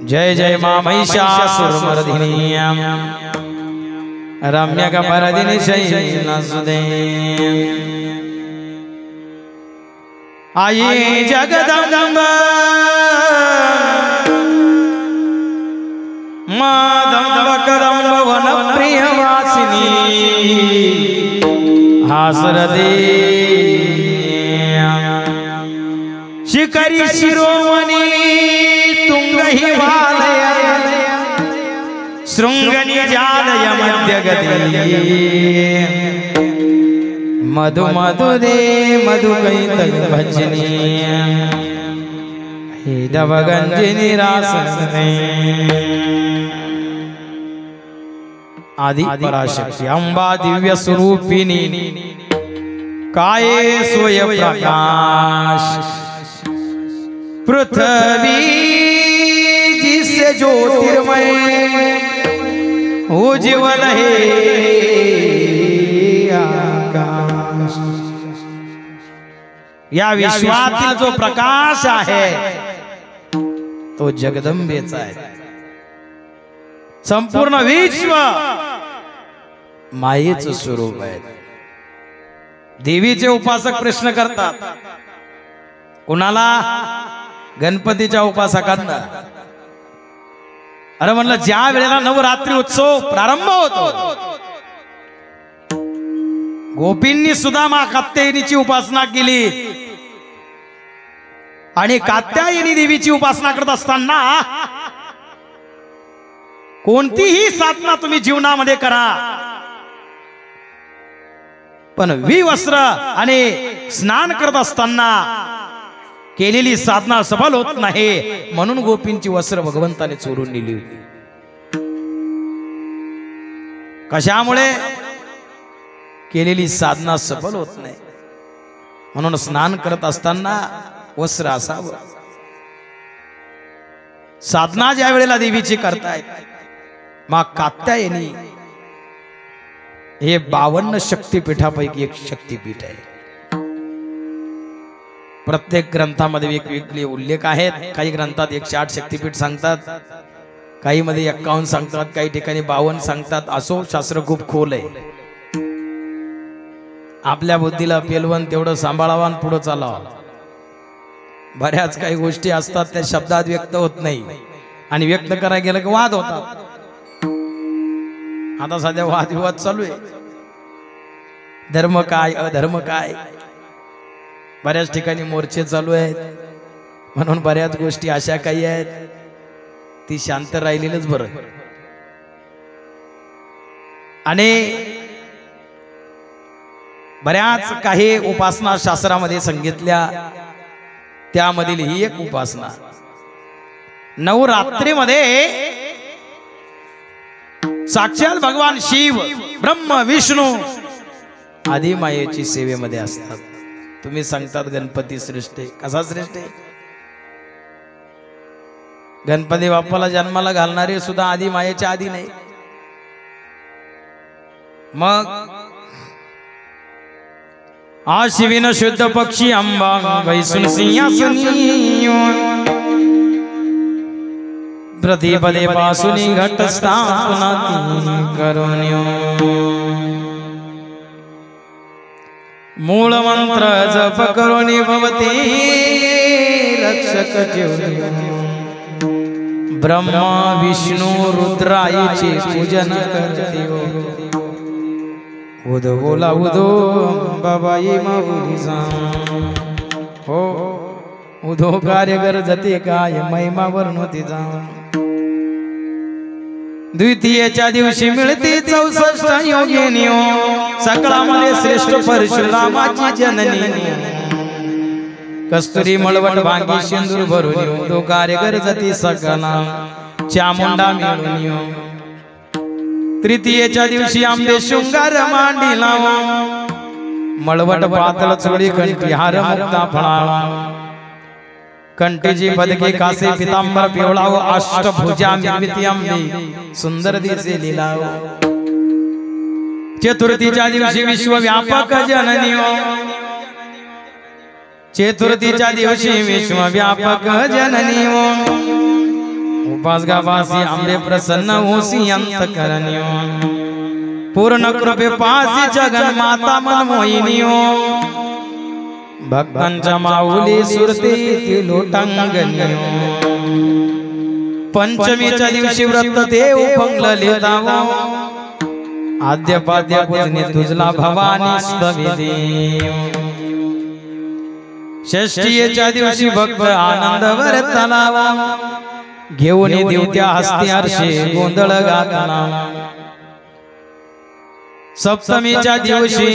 जय जय मां महिषासुरमर्दिनी रम्यक परदिनी शयनसुते आई जगदम्बा मादम्ब कदम्ब वन प्रियवासिनी हासरदे शिखरी शिरोमणी तुंग हिमालय शृंगनी जालय मध्यगती मधु मधु दे मधु कैतक भजनी हिदव गंजिनी रासने आदि पराशक्ति अंबा दिव्य स्वरूपिणी काये सोय प्रकाश पृथ्वी जिसे ज्योतिर्मय उज्ज्वल है आकाश. या विश्वातील जो प्रकाश आहे तो जगदंबेचा आहे. संपूर्ण विश्व मायेचं स्वरूप आहे. देवीचे उपासक प्रश्न करतात कुणाला? गणपतीच्या उपासकांना. अरे म्हणलं ज्या वेळेला नवरात्री उत्सव प्रारंभ होतो गोपींनी सुदामा कात्यायनीची उपासना केली आणि कात्यायनी देवीची उपासना करत असताना कोणतीही साधना तुम्ही जीवनामध्ये करा पण विवस्त्र आणि स्नान करत असताना केलेली साधना सफल होत नाही. म्हणून गोपींची वस्त्र भगवंताने चोरून नेली होती. कशामुळे? केलेली साधना सफल होत नाही म्हणून स्नान करत असताना वस्त्र असावं. साधना ज्या वेळेला देवीची करतायत मां कात्यायनी हे 52 शक्तिपीठापैकी एक शक्तिपीठ आहे. प्रत्येक ग्रंथामध्ये वेगवेगळे उल्लेख आहेत. काही ग्रंथात 108 शक्तिपीठ सांगतात, काही मध्ये 51 सांगतात, काही ठिकाणी 52 सांगतात. असो, शास्त्र खूप खोल आहे. आपल्या बुद्धीला पेलवण तेवढं सांभाळावं आणि पुढे चालावं. बऱ्याच काही गोष्टी असतात त्या शब्दात व्यक्त होत नाही आणि व्यक्त करायला गेलं की वाद होतात. आता सध्या वादविवाद चालू आहे. धर्म काय अधर्म काय, बऱ्याच ठिकाणी मोर्चे चालू आहेत. म्हणून बऱ्याच गोष्टी अशा काही आहेत ती शांत राहिलेलंच बरं. आणि बऱ्याच काही उपासना शास्त्रामध्ये सांगितल्या, त्यामधील ही एक उपासना नवरात्रीमध्ये साक्षात भगवान शिव ब्रह्म विष्णू आदी मायेची सेवेमध्ये असतात. तुम्ही सांगतात गणपती श्रेष्ठ आहे. कसा श्रेष्ठ आहे? गणपती बाप्पाला जन्माला घालणारे सुद्धा आदी मायेच्या आधी नाही. मग आशिविन शुद्ध पक्षी अंबा वैसुन सिंहासनी प्रतिपदे पासुनी घटस्थापनाती करुण्यो मूळ मंत्र जप करुणी भवते रक्षक ज्योती ब्रह्मा विष्णू रुद्राईचे पूजन करते उदो बोला उदो बाबाई माऊलीचा हो उदो कार्य करते काय महिमा वर्णोतीचा द्वितीयेच्या दिवशी मिळते 64 योगिनी सकळामध्ये श्रेष्ठ परशुरामाची जननी कस्तुरी मळवट भांगी सिंदूर भरून उदो कार्य करते सकला चामुंडा मिळून तृतीयेच्या दिवशी आंबे शृंगार मांडीला मळवट पातळ चोळी कंठी हार मुक्ता फळा कंठीची पदके कासे पितांबर पिवळा व अष्टभुजा निर्मिती आंबे सुंदर दिसे लीला चतुर्थीच्या दिवशी विश्वव्यापक जननी चतुर्थीच्या दिवशी विश्वव्यापक जननी उपासगावासी आंबे प्रसन्न होसी अंतकरणी पूर्ण कृपे पासी जगन माता मन मोहिनी भक्तांच्या माऊली सुरते लोटांगणी पंचमीच्या दिवशी व्रत देव पंगले दावो आद्यपाद्य पूजने तुझला भवानी स्तविदे षष्ठीच्या दिवशी भक्त आनंद वर्तनावा घेऊन देवत्या हस्ती हर्षे गोंधळ गाताना सप्तमीच्या दिवशी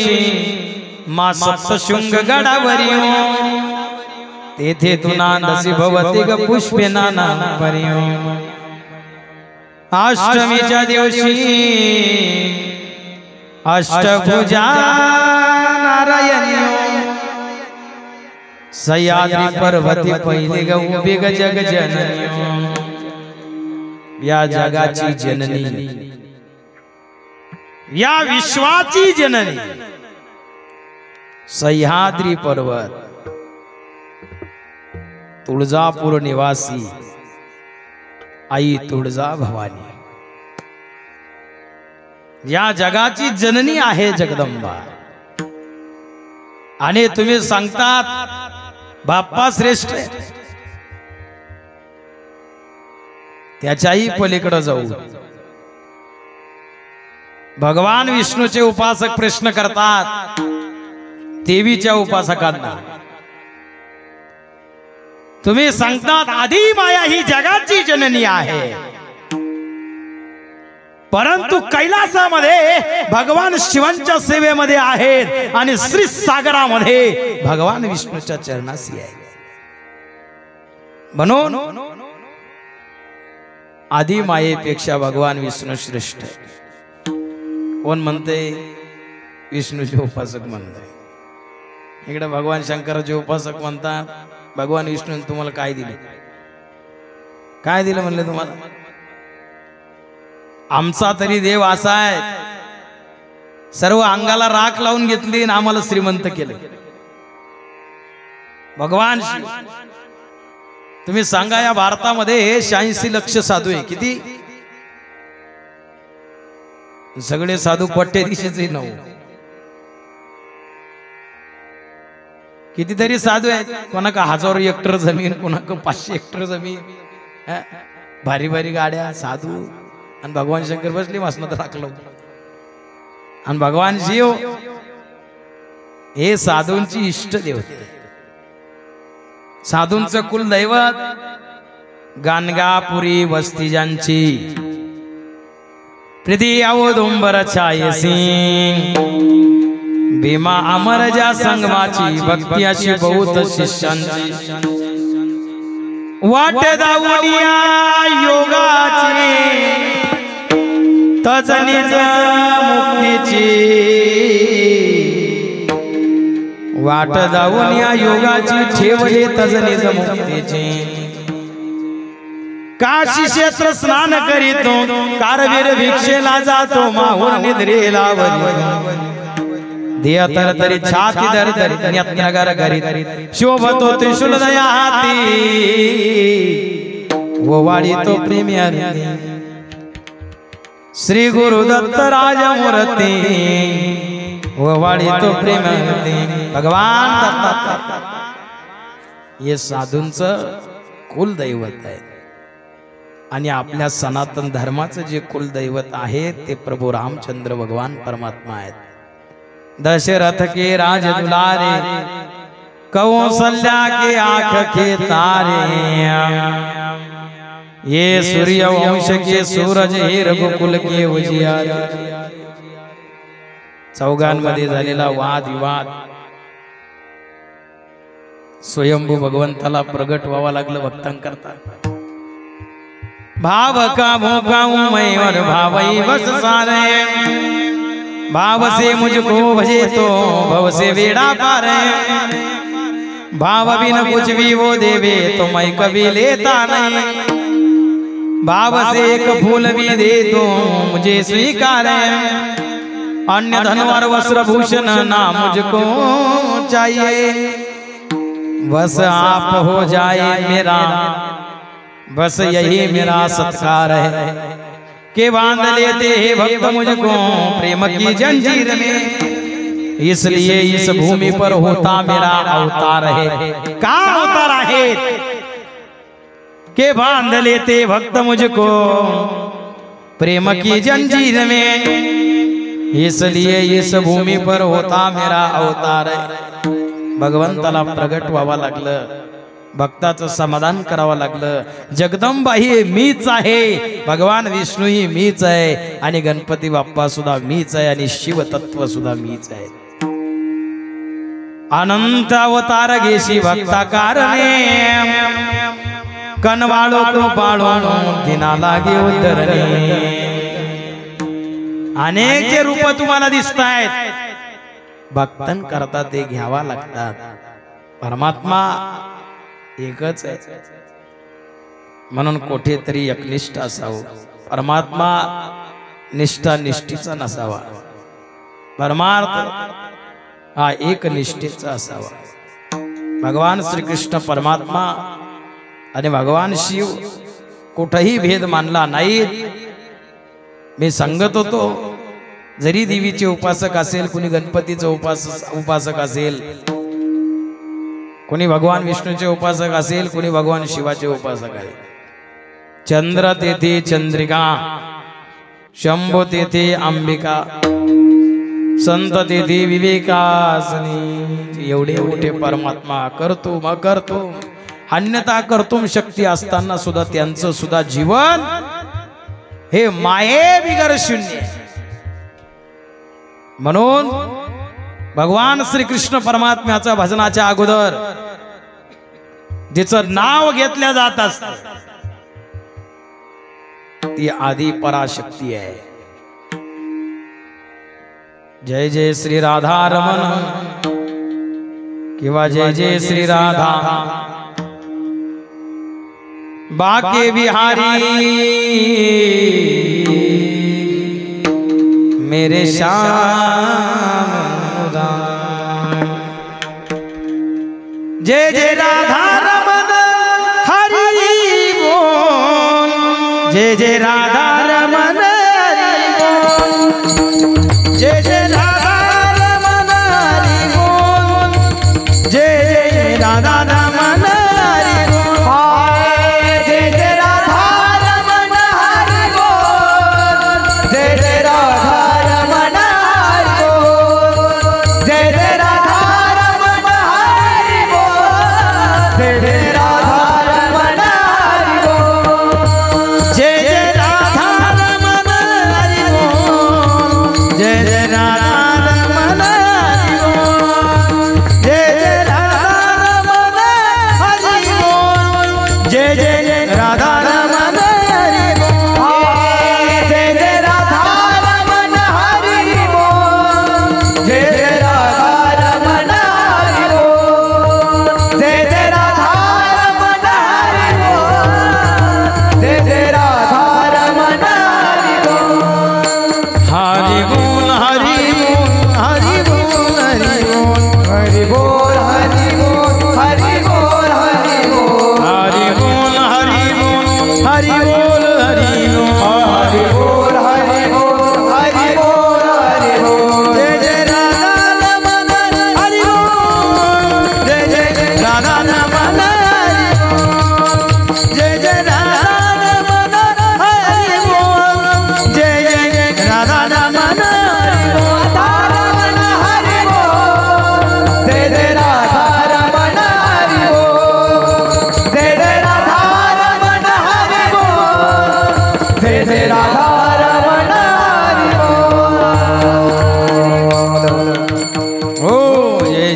मा सप्तशृंग गडावरी तेथे तुनांदसी भवती ग पुष्पे नाना परी अष्टमीच्या दिवशी अष्टभुजा नारायणी सह्याद्री पर्वती पहिले ग उभी ग जग जननी या जगाची जननी या विश्वाची जननी सह्याद्री पर्वत तुळजापूर निवासी आई तुळजा भवानी या जगाची जननी आहे जगदंबा. आणि तुम्ही सांगतात बाप्पा श्रेष्ठ त्याच्याही पलीकडे जाऊ. भगवान विष्णूचे उपासक प्रश्न करतात देवीच्या उपासकांना, तुम्ही सांगतात आदी माया ही जगाची जननी आहे, परंतु कैलासामध्ये भगवान शिवांच्या सेवेमध्ये आहेत आणि श्री सागरामध्ये भगवान विष्णूच्या चरणाशी आहे. म्हणून आदी मायेपेक्षा भगवान विष्णू श्रेष्ठ आहे. कोण म्हणते? विष्णूचे उपासक म्हणते. इकडे भगवान शंकराचे उपासक म्हणतात भगवान विष्णूने तुम्हाला काय दिले? काय दिलं म्हणले तुम्हाला? आमचा तरी देव असा आहे, सर्व अंगाला राख लावून घेतली आणि आम्हाला श्रीमंत केले. भगवान शिव, तुम्ही सांगा या भारतामध्ये 86 लक्ष साधू आहे. किती? सगळे साधू कोट्याधीशच नव्हे. कितीतरी साधू आहेत, कोणाका 1000 हेक्टर जमीन, कोणाक 500 हेक्टर जमीन, भारी भारी गाड्या, साधू. आणि भगवान शंकर बसले मसनात राखलं. आणि भगवान शिव हे साधूंची इष्ट देवते. साधूंचं कुलदैवत गाणगापुरी वस्ती ज्यांची प्रीति अवदुंबर छाय सिंग भीमा अमर ज्या संगमाची भक्ती अशी बहुत शिष्यांची वाट दावुनिया योगाची तजनीच मुक्तीची वाट दावुनिया योगाची ठेवली तजनीच मुक्तीची काशी क्षेत्र स्नान करीतो कारवीर भिक्षेला जातो माहूर निद्रेला वरी दिया तर तरी छाती धर धरी नगर घरी शोभतो त्रिशूल दया हाती वो वाडी तो प्रेमी हरी श्री गुरु दत्त राजमूर्ती वो वाडी तो प्रेम भगवान दत्तात्रय हे साधूंचं कुलदैवत आहे आणि आपल्या सनातन धर्माचं जे कुलदैवत आहे ते प्रभू रामचंद्र भगवान परमात्मा आहेत दशरथ के राज दुलारे कौशल्या के आंख के तारे ये सूर्य वंश के सूरज हे रघुकुल के उजियारे चौघांमध्ये झालेला वाद विवाद स्वयंभू भगवंताला प्रगट व्हावा लागलं भक्तांकरता भाव का भोगाऊ मैं और भावई बस सारे भाव से मुझको भजे तो भव से बेड़ा पार भाव बिन कुछ भी वो देवे तो मैं कभी लेता नहीं भाव से एक फूल भी दे तो मुझे स्वीकार अन्य धन और वस्त्र भूषण ना मुझको चाहिए बस आप हो जाए मेरा बस यही मेरा सत्कार है के बांध लेते हैं भक्त मुझको प्रेम की जंजीर में इसलिए इस भूमि पर होता मेरा अवतार है कहाँ अवतार है के बांध लेते भक्त मुझको प्रेम की जंजीर में इसलिए इस भूमि पर होता मेरा अवतार है भगवंताला प्रगट व्हावा लागलं भक्ताचं समाधान करावं लागलं जगदंबा ही मीच आहे भगवान विष्णू ही मीच आहे आणि गणपती बाप्पा सुद्धा मीच आहे आणि शिव तत्व सुद्धा मीच आहे अनंत अवतार घेशी भक्ता कारणे कनवाळो कृपाळो दिना लागे उद्धरणे अनेक जे रूप तुम्हाला दिसत आहेत भक्तन करता ते घ्यावा लागतात परमात्मा एकच आहे म्हणून कुठेतरी एकनिष्ठ असावं परमात्मा निष्ठा निष्ठीचा नसावा परमार्थ हा एक निष्ठेचा असावा भगवान श्रीकृष्ण परमात्मा आणि भगवान शिव कुठेही भेद मानला नाही मी सांगत होतो जरी देवीचे उपासक असेल कुणी गणपतीचे उपासक असेल कोणी भगवान विष्णूचे उपासक असेल कोणी भगवान शिवाचे उपासक आहे चंद्र तेथे चंद्रिका शंभो तेथे अंबिका संत तेथे विवेकासनी एवढे मोठे परमात्मा करतो मग करतो अन्यथा करतो शक्ती असताना सुद्धा त्यांचं सुद्धा जीवन हे माये बिगर शून्य म्हणून भगवान श्री कृष्ण परमात्म्याच्या भजनाच्या अगोदर जिचं नाव घेतल्या जात असतं ती आदि पराशक्ती आहे जय जय श्री राधा रमण किंवा जय जय श्री राधा बाके बिहारी मेरे श्याम जय जय राधा रमन हरि बोल जय जय राधा रमन हरि बोल जय जय राधा रमन हरि बोल जय जय राधा रमन हरि बोल जय जय राधा रमन हरि बोल जय जय राधा रमन हरि बोल जय जय राधा रमन हरि बोल जय जय राधा रमन हरि बोल जय जय राधा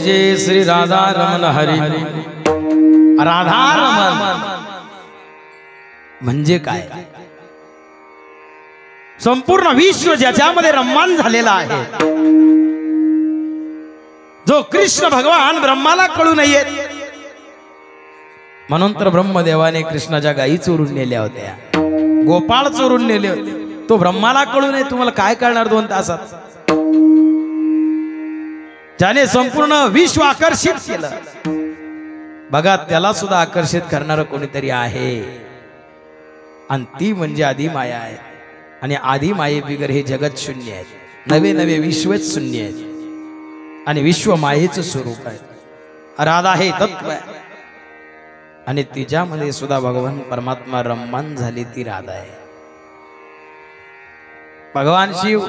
जय श्री राधा रमण हरी. राधा रमण म्हणजे काय? संपूर्ण विश्व ज्याच्यामध्ये रममाण झालेला आहे, जो कृष्ण भगवान ब्रह्माला कळू नये म्हणून तर ब्रह्मदेवाने कृष्णाच्या गायी चोरून नेल्या होत्या, गोपाळ चोरून नेले होते. तो ब्रह्माला कळू नये, तुम्हाला काय कळणार 2 तासात? ज्याने संपूर्ण विश्व आकर्षित केलं, बघा त्याला सुद्धा आकर्षित करणारं कोणीतरी आहे, आणि ती म्हणजे आदी माया आहे. आणि आदी माये बिगर हे जगत शून्य आहे, नवे नवे विश्वच शून्य आहे, आणि विश्व मायेचं स्वरूप आहे. राधा हे तत्व आहे, आणि तिच्यामध्ये सुद्धा भगवान परमात्मा रममाण झाली, ती राधा आहे. भगवान शिव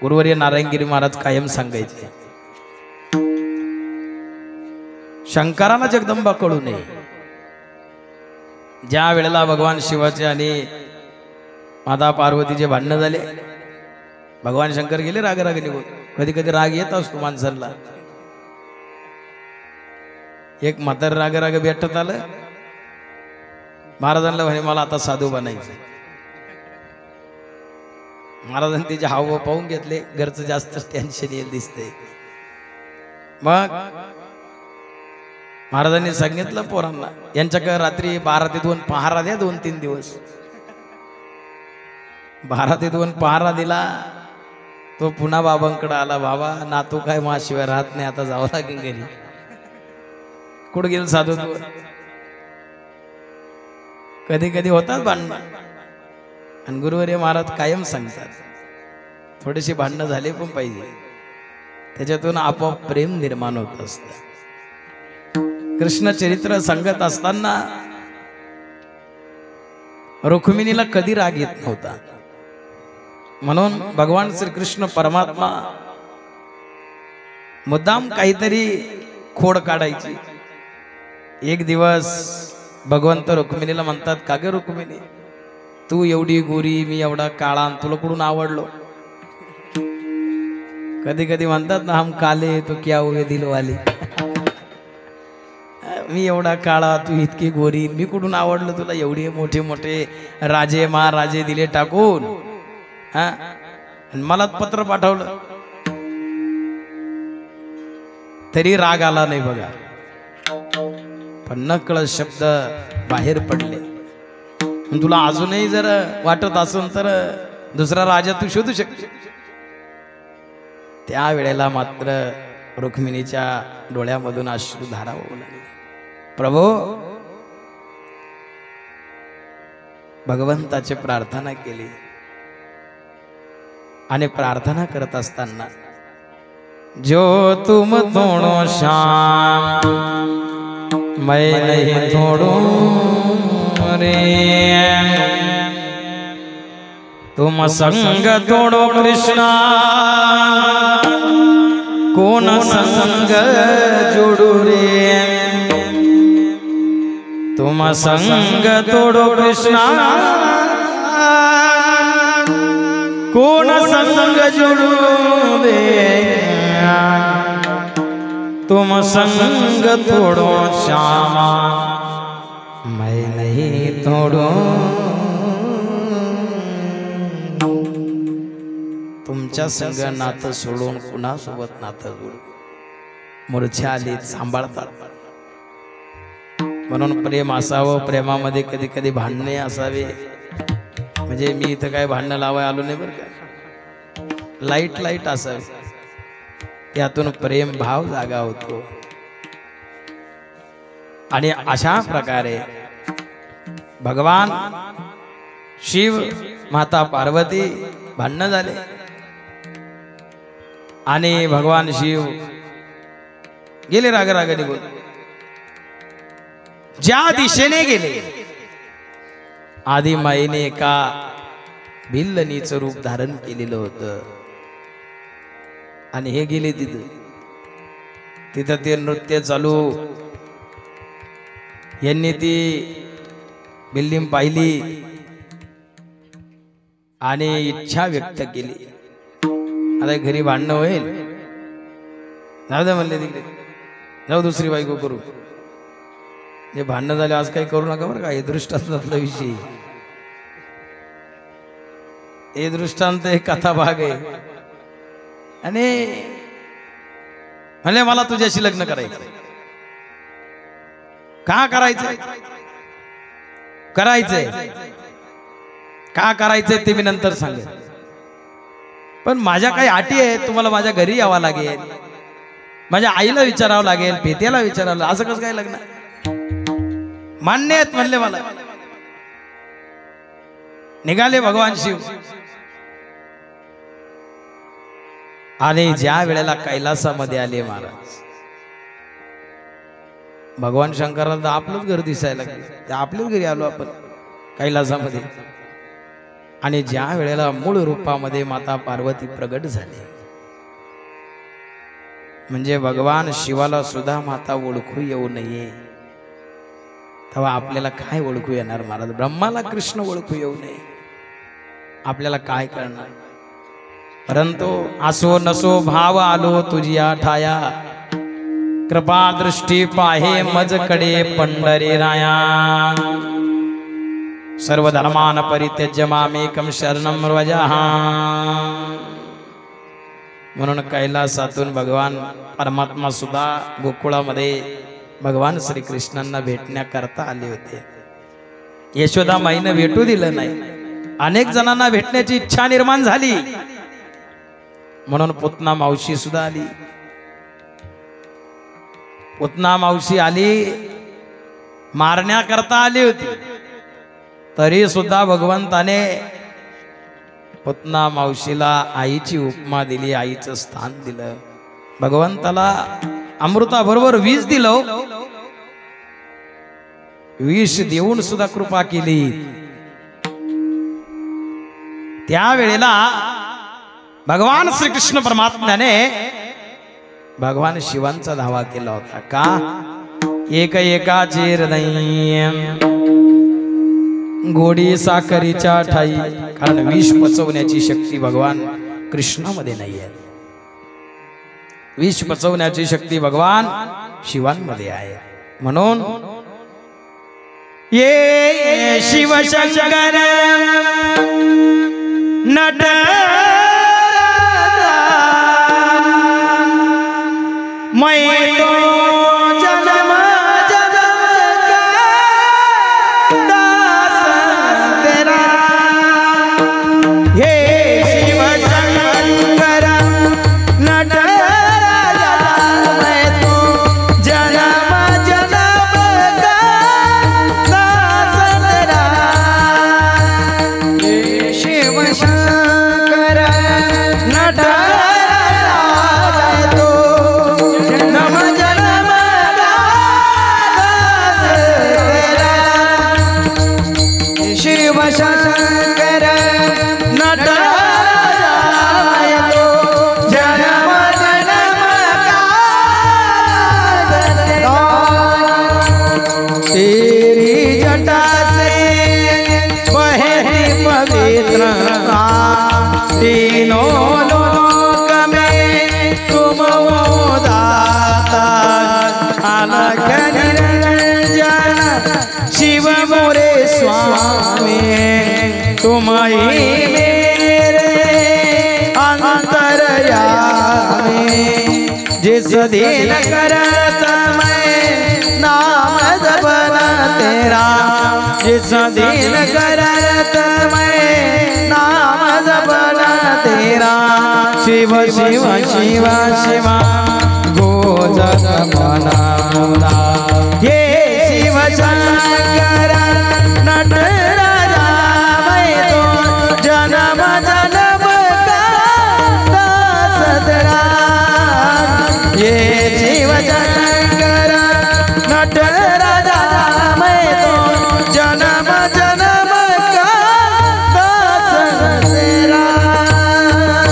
गुरुवर्य नारायणगिरी महाराज कायम सांगायचे, शंकराला जगदंबा कळू नये. ज्या वेळेला भगवान शिवाचे आणि माता पार्वतीचे भांडणं झाले, भगवान शंकर गेले राग निघून. कधी कधी राग येत असतो माणसाला. एक म्हातार राग भेटत आलं महाराजांना, म्हणे मला आता साधू बनायचं. महाराजांनी त्याचे हावभाव पाहून घेतले, घरचं जास्त टेन्शन येईल दिसतंय. मग महाराजांनी सांगितलं पोरांना, यांच्याकडे रात्री 12 ते 2 पहारा द्या, 2-3 दिवस. 12 ते 2 पहारा दिला. तो पुन्हा बाबांकडे आला, बाबा नातू काय माझ्याशिवाय राहत नाही, आता जावं लागेल घरी. कुठं गेलं साधू तू? कधी कधी होतात भांडणं, आणि गुरुवर्य महाराज कायम सांगतात, थोडीशी भांडणं झाले पण पाहिजे, त्याच्यातून आपोआप प्रेम निर्माण होत असतं. कृष्ण चरित्र सांगत असताना रुक्मिणीला कधी राग येत नव्हता, म्हणून भगवान श्रीकृष्ण परमात्मा मुद्दाम काहीतरी खोड काढायची. एक दिवस भगवंत रुक्मिणीला म्हणतात, का ग रुक्मिणी, तू एवढी गोरी, मी एवढा काळा, तुला कुठून आवडलो? कधी कधी म्हणतात ना, हम काले तो क्या हुए दिल वाले. मी एवढा काळा, तू इतकी गोरी, मी कुठून आवडलो तुला? एवढे मोठे मोठे राजे महाराजे दिले टाकून, हा, मला पत्र पाठवलं तरी राग आला नाही बघा. पण नकळत शब्द बाहेर पडले. तुला अजूनही जर वाटत असेल तर दुसरा राजा तू शोधू शकते. त्या वेळेला मात्र रुक्मिणीच्या डोळ्यामधून अश्रुधारा वाहू लागली. प्रभू, भगवंताची प्रार्थना केली, आणि प्रार्थना करत असताना, जो तुम थोड़ो श्याम मैं नहीं थोड़ो रे, तुम संग थोड़ो कृष्णा कोण संग जोडू रे, तुम संग थोड़ो कृष्णा कोण संग जोडू रे, तुम संग थोड़ो श्यामा मैं नहीं थोड़ो. तुमच्या संग नातं सोडून कुणासोबत नातं जोडू? मूर्छा आली, सांभाळतात. म्हणून प्रेम असावं, प्रेमामध्ये कधी कधी भांडणे असावे. म्हणजे मी इथं काय भांडणं लावाय आलो नाही बरं का, लाईट लाईट असावी, त्यातून प्रेम भाव जागा होतो. आणि अशा प्रकारे भगवान शिव माता पार्वती भांडणं झाले, आणि भगवान शिव गेले राग निघून. ज्या दिशेने गेले, आदी माईने एका भिल्लनीचं रूप धारण केलेलं होतं, आणि हे गेले तिथं ते नृत्य चालू. यांनी ती बिल्डिंग पाहिली आणि इच्छा व्यक्त केली, आता घरी भांडणं होईल, जाऊ दे म्हणले तिकडे, जाऊ दुसरी बायको करू. जे भांडणं झाले आज काही करू नका बरं का. हे दृष्टांतातला विषय, हे दृष्टांत एक कथा भाग आहे. आणि म्हणले मला तुझ्याशी लग्न करायचं. का करायचंय? करायचंय का करायचंय ते मी नंतर सांगेन, पण माझ्या काही अटी आहेत. तुम्हाला माझ्या घरी यावं लागेल, माझ्या आईला विचारावं लागेल, पेत्याला विचारावं लागेल. असं कसं काय लग्न? मान्य आहेत म्हणले मला. निघाले भगवान शिव. आणि ज्या वेळेला कैलासामध्ये आले महाराज, भगवान शंकराला तर आपलंच घर दिसायला लागले. त्या आपल्याच घरी आलो आपण कैलासामध्ये. आणि ज्या वेळेला मूळ रूपामध्ये माता पार्वती प्रगट झाली, म्हणजे भगवान शिवाला सुद्धा माता ओळखू येऊ नये, तेव्हा आपल्याला काय ओळखू येणार महाराज? ब्रह्माला कृष्ण ओळखू येऊ नये, आपल्याला काय करणार? परंतु असो नसो भाव आलो तुझिया ठाया, कृपा दृष्टी पाहे मजकडे पंढरी राया. सर्व धर्मान परित्यज्य मामेकं शरणं व्रज. म्हणून कैलासातून भगवान परमात्मा सुद्धा गोकुळामध्ये भगवान श्रीकृष्णांना भेटण्याकरता आले होते. यशोदा माईनं भेटू दिलं नाही. अनेक जणांना भेटण्याची इच्छा निर्माण झाली, म्हणून पुतना मावशी सुद्धा आली. पुतना मावशी आली, मारण्याकरता आली होती, तरी सुद्धा भगवंताने पुतना मावशीला आईची उपमा दिली, आईचं स्थान दिलं. भगवंताला अमृताबरोबर विष दिलं, विष देऊन सुद्धा कृपा केली. त्यावेळेला भगवान श्रीकृष्ण परमात्म्याने भगवान शिवांचा धावा केला होता. का? एक एकाचे हृदय गोडी साखरीच्या ठाई. कारण विष पचवण्याची शक्ती भगवान कृष्णामध्ये नाही आहे, विष पचवण्याची शक्ती भगवान शिवांमध्ये आहे. म्हणून ये शिवशंकर नट मैं तो जन्म जन्म का दास तेरा. हे शिव शंकर नट राजा, मैं तो जन्म जन्म का दास तेरा. हे शिव शंकर नट तीनों लोक में तुम वो दाता, अलख निरंजन शिव मोरे स्वामी. तुम ही मेरे अंतरयामी. जिस दिन करत मैं नाम जपना तेरा, जिस दिन करत मैं नाम जपना तेरा. शिव शिव शिव शिव गोजग मना मुदा. ये शिव शंकर नट राजा, मैं तो जन्म जन्म का दास तेरा. ये शिव शंकर नट राजा, मैं तो जन्म जन्म का दास तेरा.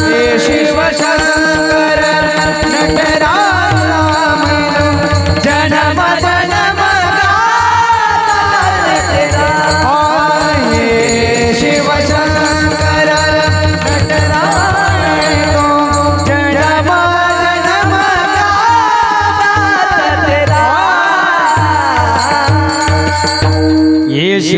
ये शिव शंकर नट राजा, मैं तो जन्म जन्म का दास तेरा. ये शिव शंकर नट राजा, मैं तो जन्म जन्म का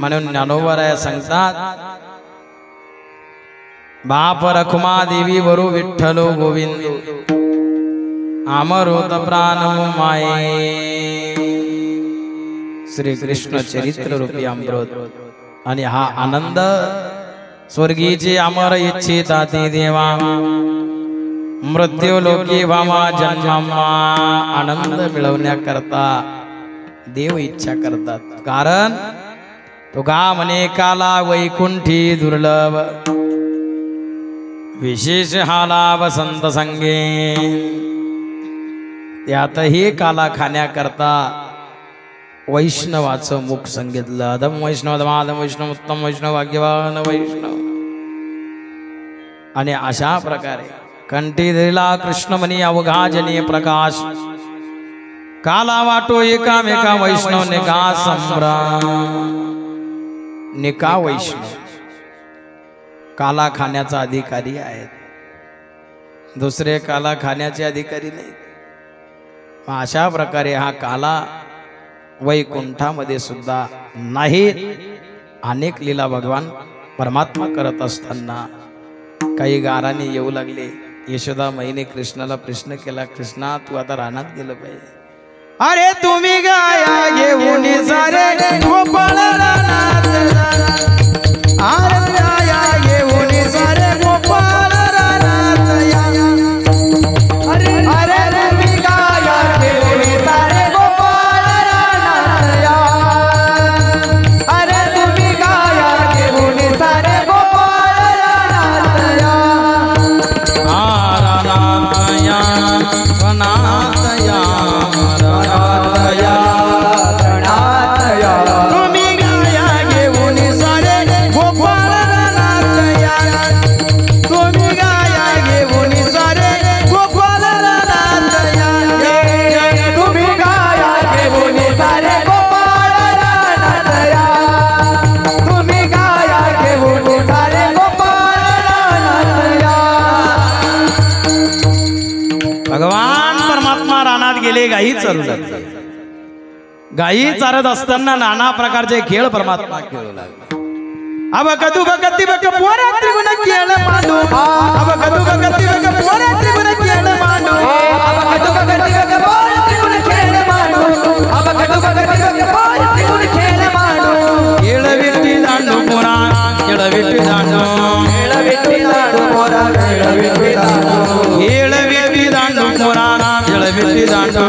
म्हणून ज्ञानोबराया सांगतात, बाप रखुमा देवी वरु विठ्ठलो गोविंद अमरोत प्राण माये. श्री कृष्ण चरित्र रूपी अमृत. आणि हा आनंद स्वर्गीचे अमर इच्छिता ते देवा मृत्यू लोकी वामा जन्मामा आनंद मिळवण्याकरता देव इच्छा करतात. कारण तुका म्हणे काला वैकुंठी दुर्लभ विशेष हा लाभ संत संगे. त्यातही काला खाण्याकरता वैष्णवाचं मुख सांगितलं. अधम वैष्णव धमाधम वैष्णव उत्तम वैष्णव भाग्यवान वैष्णव. आणि अशा प्रकारे कंठी धरिला कृष्णमणी अवघाजनीय प्रकाश. काला वाटो एकामेका वैष्णव निका संभ्रम. निका वैष्णव काला खाण्याचा अधिकारी आहेत, दुसरे काला खाण्याचे अधिकारी नाही. अशा प्रकारे हा काला वैकुंठामध्ये सुद्धा नाही. अनेक लीला भगवान परमात्मा करत असताना काही गाराने येऊ लागले. यशोदा माईने कृष्णाला प्रश्न केला, कृष्णा तू आता रानात गेलं पाहिजे. अरे तुम्ही गाया घेऊन सारे गोपाळ रानात, अरे गाया घेऊन सारे गोपाळ रानात या. अरे अरे तुम्ही गाया घेऊन सारे गोपाळ रानात या. अरे तुम्ही गाया घेऊन सारे गोपाळ रानात या. रानात या वनात या रणात या रणात या. तुम्ही गाया घेऊन सारे गोपाळ रानात या. तुम्ही गाया घेऊन सारे गोपाळ रानात या. तुम्ही गाया घेऊन सारे गोपाळ रानात या. तुम्ही गाया घेऊन सारे गोपाळ रानात या. भगवान परमात्मा रानात गेले, गायी चरू लागले. गायी चारत असताना नाना प्रकारचे खेळ परमात्मा खेळू लागले. अब कदू बकती बक पोरा त्रिगुण खेळ मांडू. अब कदू बकती बक पोरा त्रिगुण खेळ मांडू. अब कदू बकती बक पोरा त्रिगुण खेळ मांडू. अब कदू बकती बक पोरा त्रिगुण खेळ मांडू. खेळ विठी दांडू पोरा खेळ विठी दांडू. खेळ विठी दांडू पोरा खेळ विठी दांडू. खेळ विठी दांडू पोरा खेळ विठी दांडू.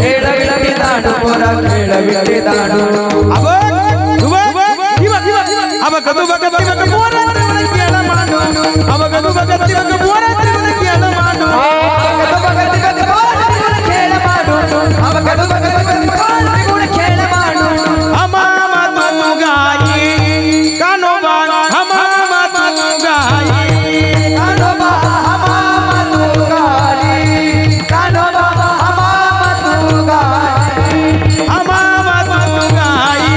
खेळ विठी दांडू पोरा खेळ विठी दांडू. अब कदू बकती बक पोरा त्रिगुण खेळ मांडू. अब कदू बकती बक पोरा त्रिगुण खेळ मांडू. अब कदू बकती बक पोरा त्रिगुण खेळ मांडू. अब कदू बकती बक पोरा त्रिगुण खेळ मांडू. हमामा तू गाई कानोबा हमामा तू गाई. कानोबा हमामा तू गाई. कानोबा हमामा तू गाई. हमामा तू गाई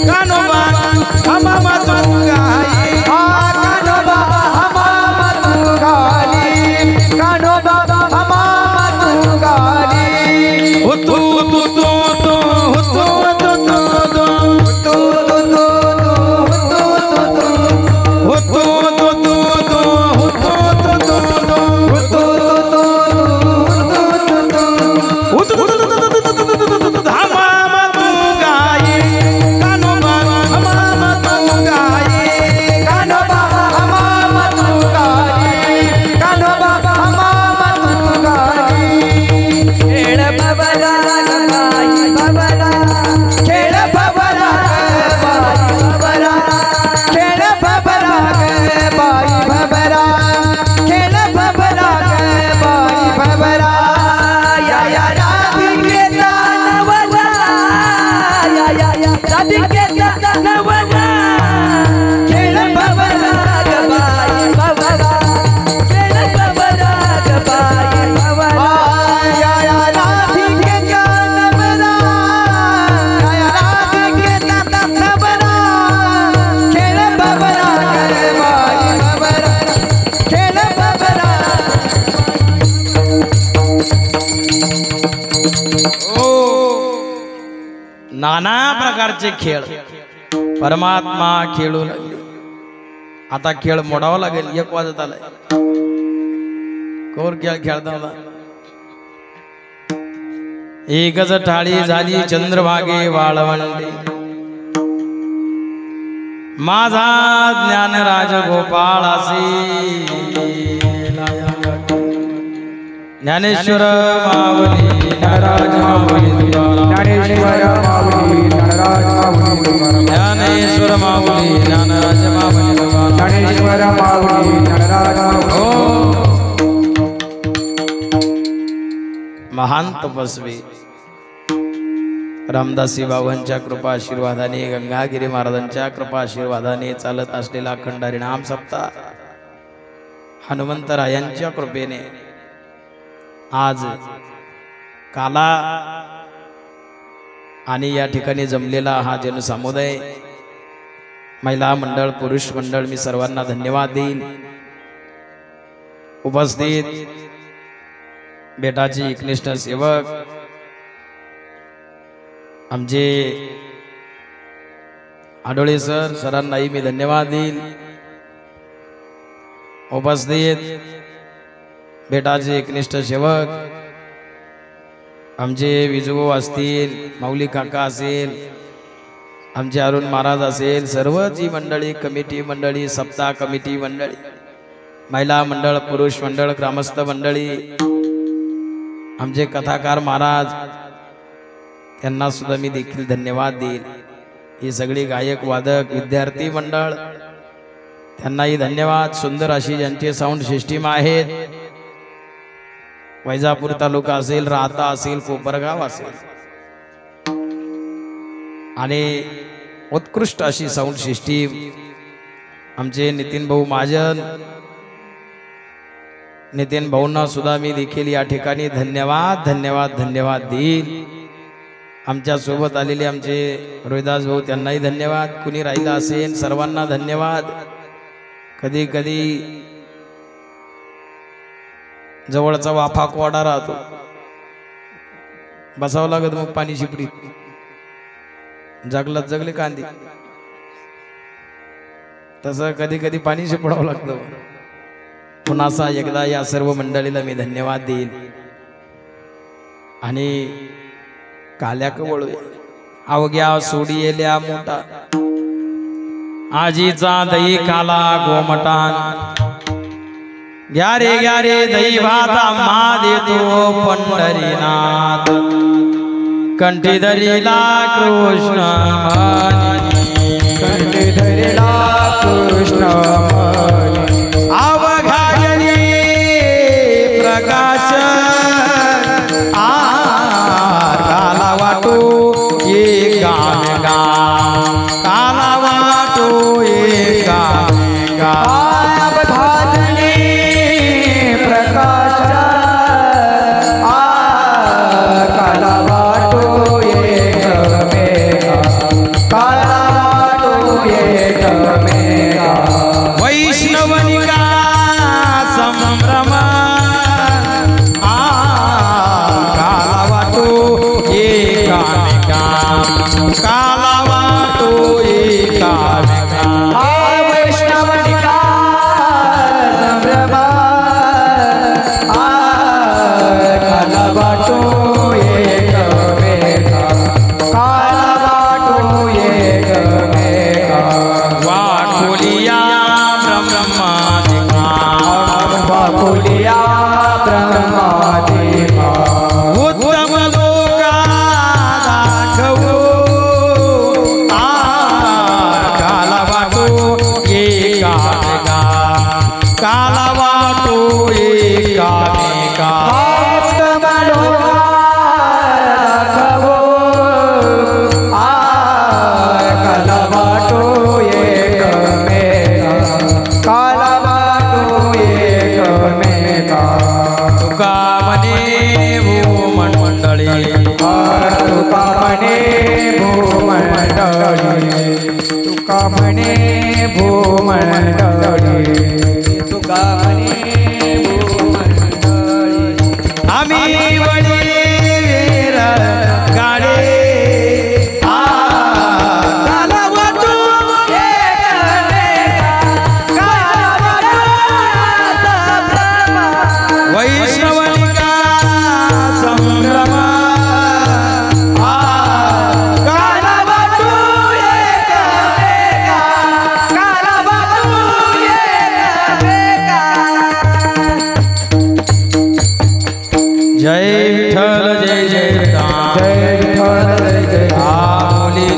कानोबा हमामा तू गाई. कानोबा हमामा तू गाई. कानोबा हमामा तू गाई. हो तू तू तू तू हो तू तू तू तू तू तू तू तू तू हो तू तू तू तू हो तू तू तू तू हमामा तू गाई कानोबा हमामा तू गाई. कानोबा हमामा तू गाई. कानोबा हमामा तू गाई. खेळ बबरा बाई बबरा. खेळ बबरा बाई बबरा. खेळ बबरा बाई बबरा. खेळ बबरा बाई बबरा. या या राधिकेचा नवरा. या या या राधिकेचा नवरा. खेळ बबरा बाई बबरा. खेळ बबरा बाई बबरा. या या राधिकेचा नवरा. या या राधिकेचा नवरा. खेळ बबरा बाई बबरा. खेळ बबरा. नाना प्रकारचे खेळ परमात्मा खेळू लागले. आता खेळ मोडावा लागेल. 1 वाजत आलाय. कोर खेळ खेळता होता. एकच टाळी झाली चंद्रभागे वाळवंडी. माझा ज्ञानराज गोपाळासी ज्ञानेश्वर माऊली नटराज माऊली ज्ञानेश्वर माऊली नटराज माऊली ज्ञानेश्वर माऊली ज्ञानराज माऊली ज्ञानेश्वर माऊली नटराज माऊली. महान तपस्वी रामदासी बाबांच्या कृपा आशीर्वादाने, गंगागिरी महाराजांच्या कृपा आशीर्वादाने चालत असलेला अखंड हरिनाम सप्ताह हनुमंतरायांच्या कृपेने आज काला आणि या ठिकाणी जमलेला हा जनसमुदाय, महिला मंडळ, पुरुष मंडळ, मी सर्वांना धन्यवाद देईल. उपस्थित बेटाची एकनिष्ठ सेवक आमचे आडोळे सर, सरांनाही मी धन्यवाद देईल. उपस्थित बेटाचे एकनिष्ठ सेवक आमचे विजू असतील, माऊली काका असेल, आमचे अरुण महाराज असेल, सर्व जी मंडळी, कमिटी मंडळी, सप्ताह कमिटी मंडळी, महिला मंडळ, पुरुष मंडळ, ग्रामस्थ मंडळी, आमचे कथाकार महाराज, त्यांना सुद्धा मी देखील धन्यवाद देईल. ही सगळी गायक, वादक, विद्यार्थी मंडळ, त्यांनाही धन्यवाद. सुंदर अशी ज्यांचे साऊंड सिस्टीम आहेत, वैजापूर तालुका असेल, राहता असेल, कोपरगाव असेल, आणि उत्कृष्ट अशी साऊंड सिस्टीम आमचे नितीन भाऊ महाजन, नितीन भाऊंना सुद्धा मी देखील या ठिकाणी धन्यवाद धन्यवाद धन्यवाद देईल. आमच्या सोबत आलेले आमचे रोहिदास भाऊ, त्यांनाही धन्यवाद. कुणी राहिला असेल सर्वांना धन्यवाद. कधी कधी जवळचा वाफा कोरडा राहतो, बसावं लागत मग पाणी शिपडीत. जगलात जगले कांदी, तसं कधी कधी पाणी शिपडावं लागतं. पुन्हा एकदा या सर्व मंडळीला मी धन्यवाद देईल. आणि काल्याक वळूया. अवघ्या सोडियेल्या मोठा आजीचा दही काला गोमटान, घ्या रे दही भाता मा देतो पंढरीनाथ, कंठी धरीला कृष्ण म्हणी, कंठी धरीला कृष्ण म्हणी. अवघायनी प्रकाश काला वाटो एकामेका, काला वाटो एकामेका. अवघायनी प्रकाश काला वाटो एकमेका, काला वाटो एकमेका. वैष्णवनिका संभ्रम काला वाटो एकामेका, काला वाटो एकामेका. वैष्णवनिका संभ्रम काला वाटो एकमेका, काला वाटो एकमेका. वाटोलिया ब्रह्मादिका, वाकुलिया ब्रह्मादिका. उत्तम लोका दाखवो काला वाटो एकामेका, काला वाटो एकामेका. उत्तम लोका दाखवो काला वाटो एकमेका, काला वाटो एकमेका. तुका म्हणे भूमंडळी, तुका म्हणे भूमंडळी, तुका म्हणे भूमंडळी, तुका म्हणे भूमंडळी. आम्ही वडील गाडे काला वाटो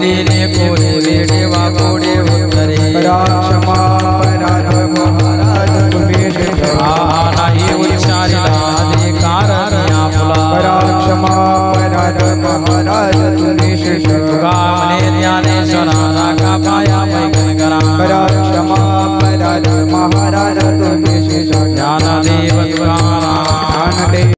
बोलिले कोरे देवा कोडे उत्तरे क्षमा अपराध महाराज तुम्ही नाही उच्चारिला दे कारण आपला क्षमा अपराध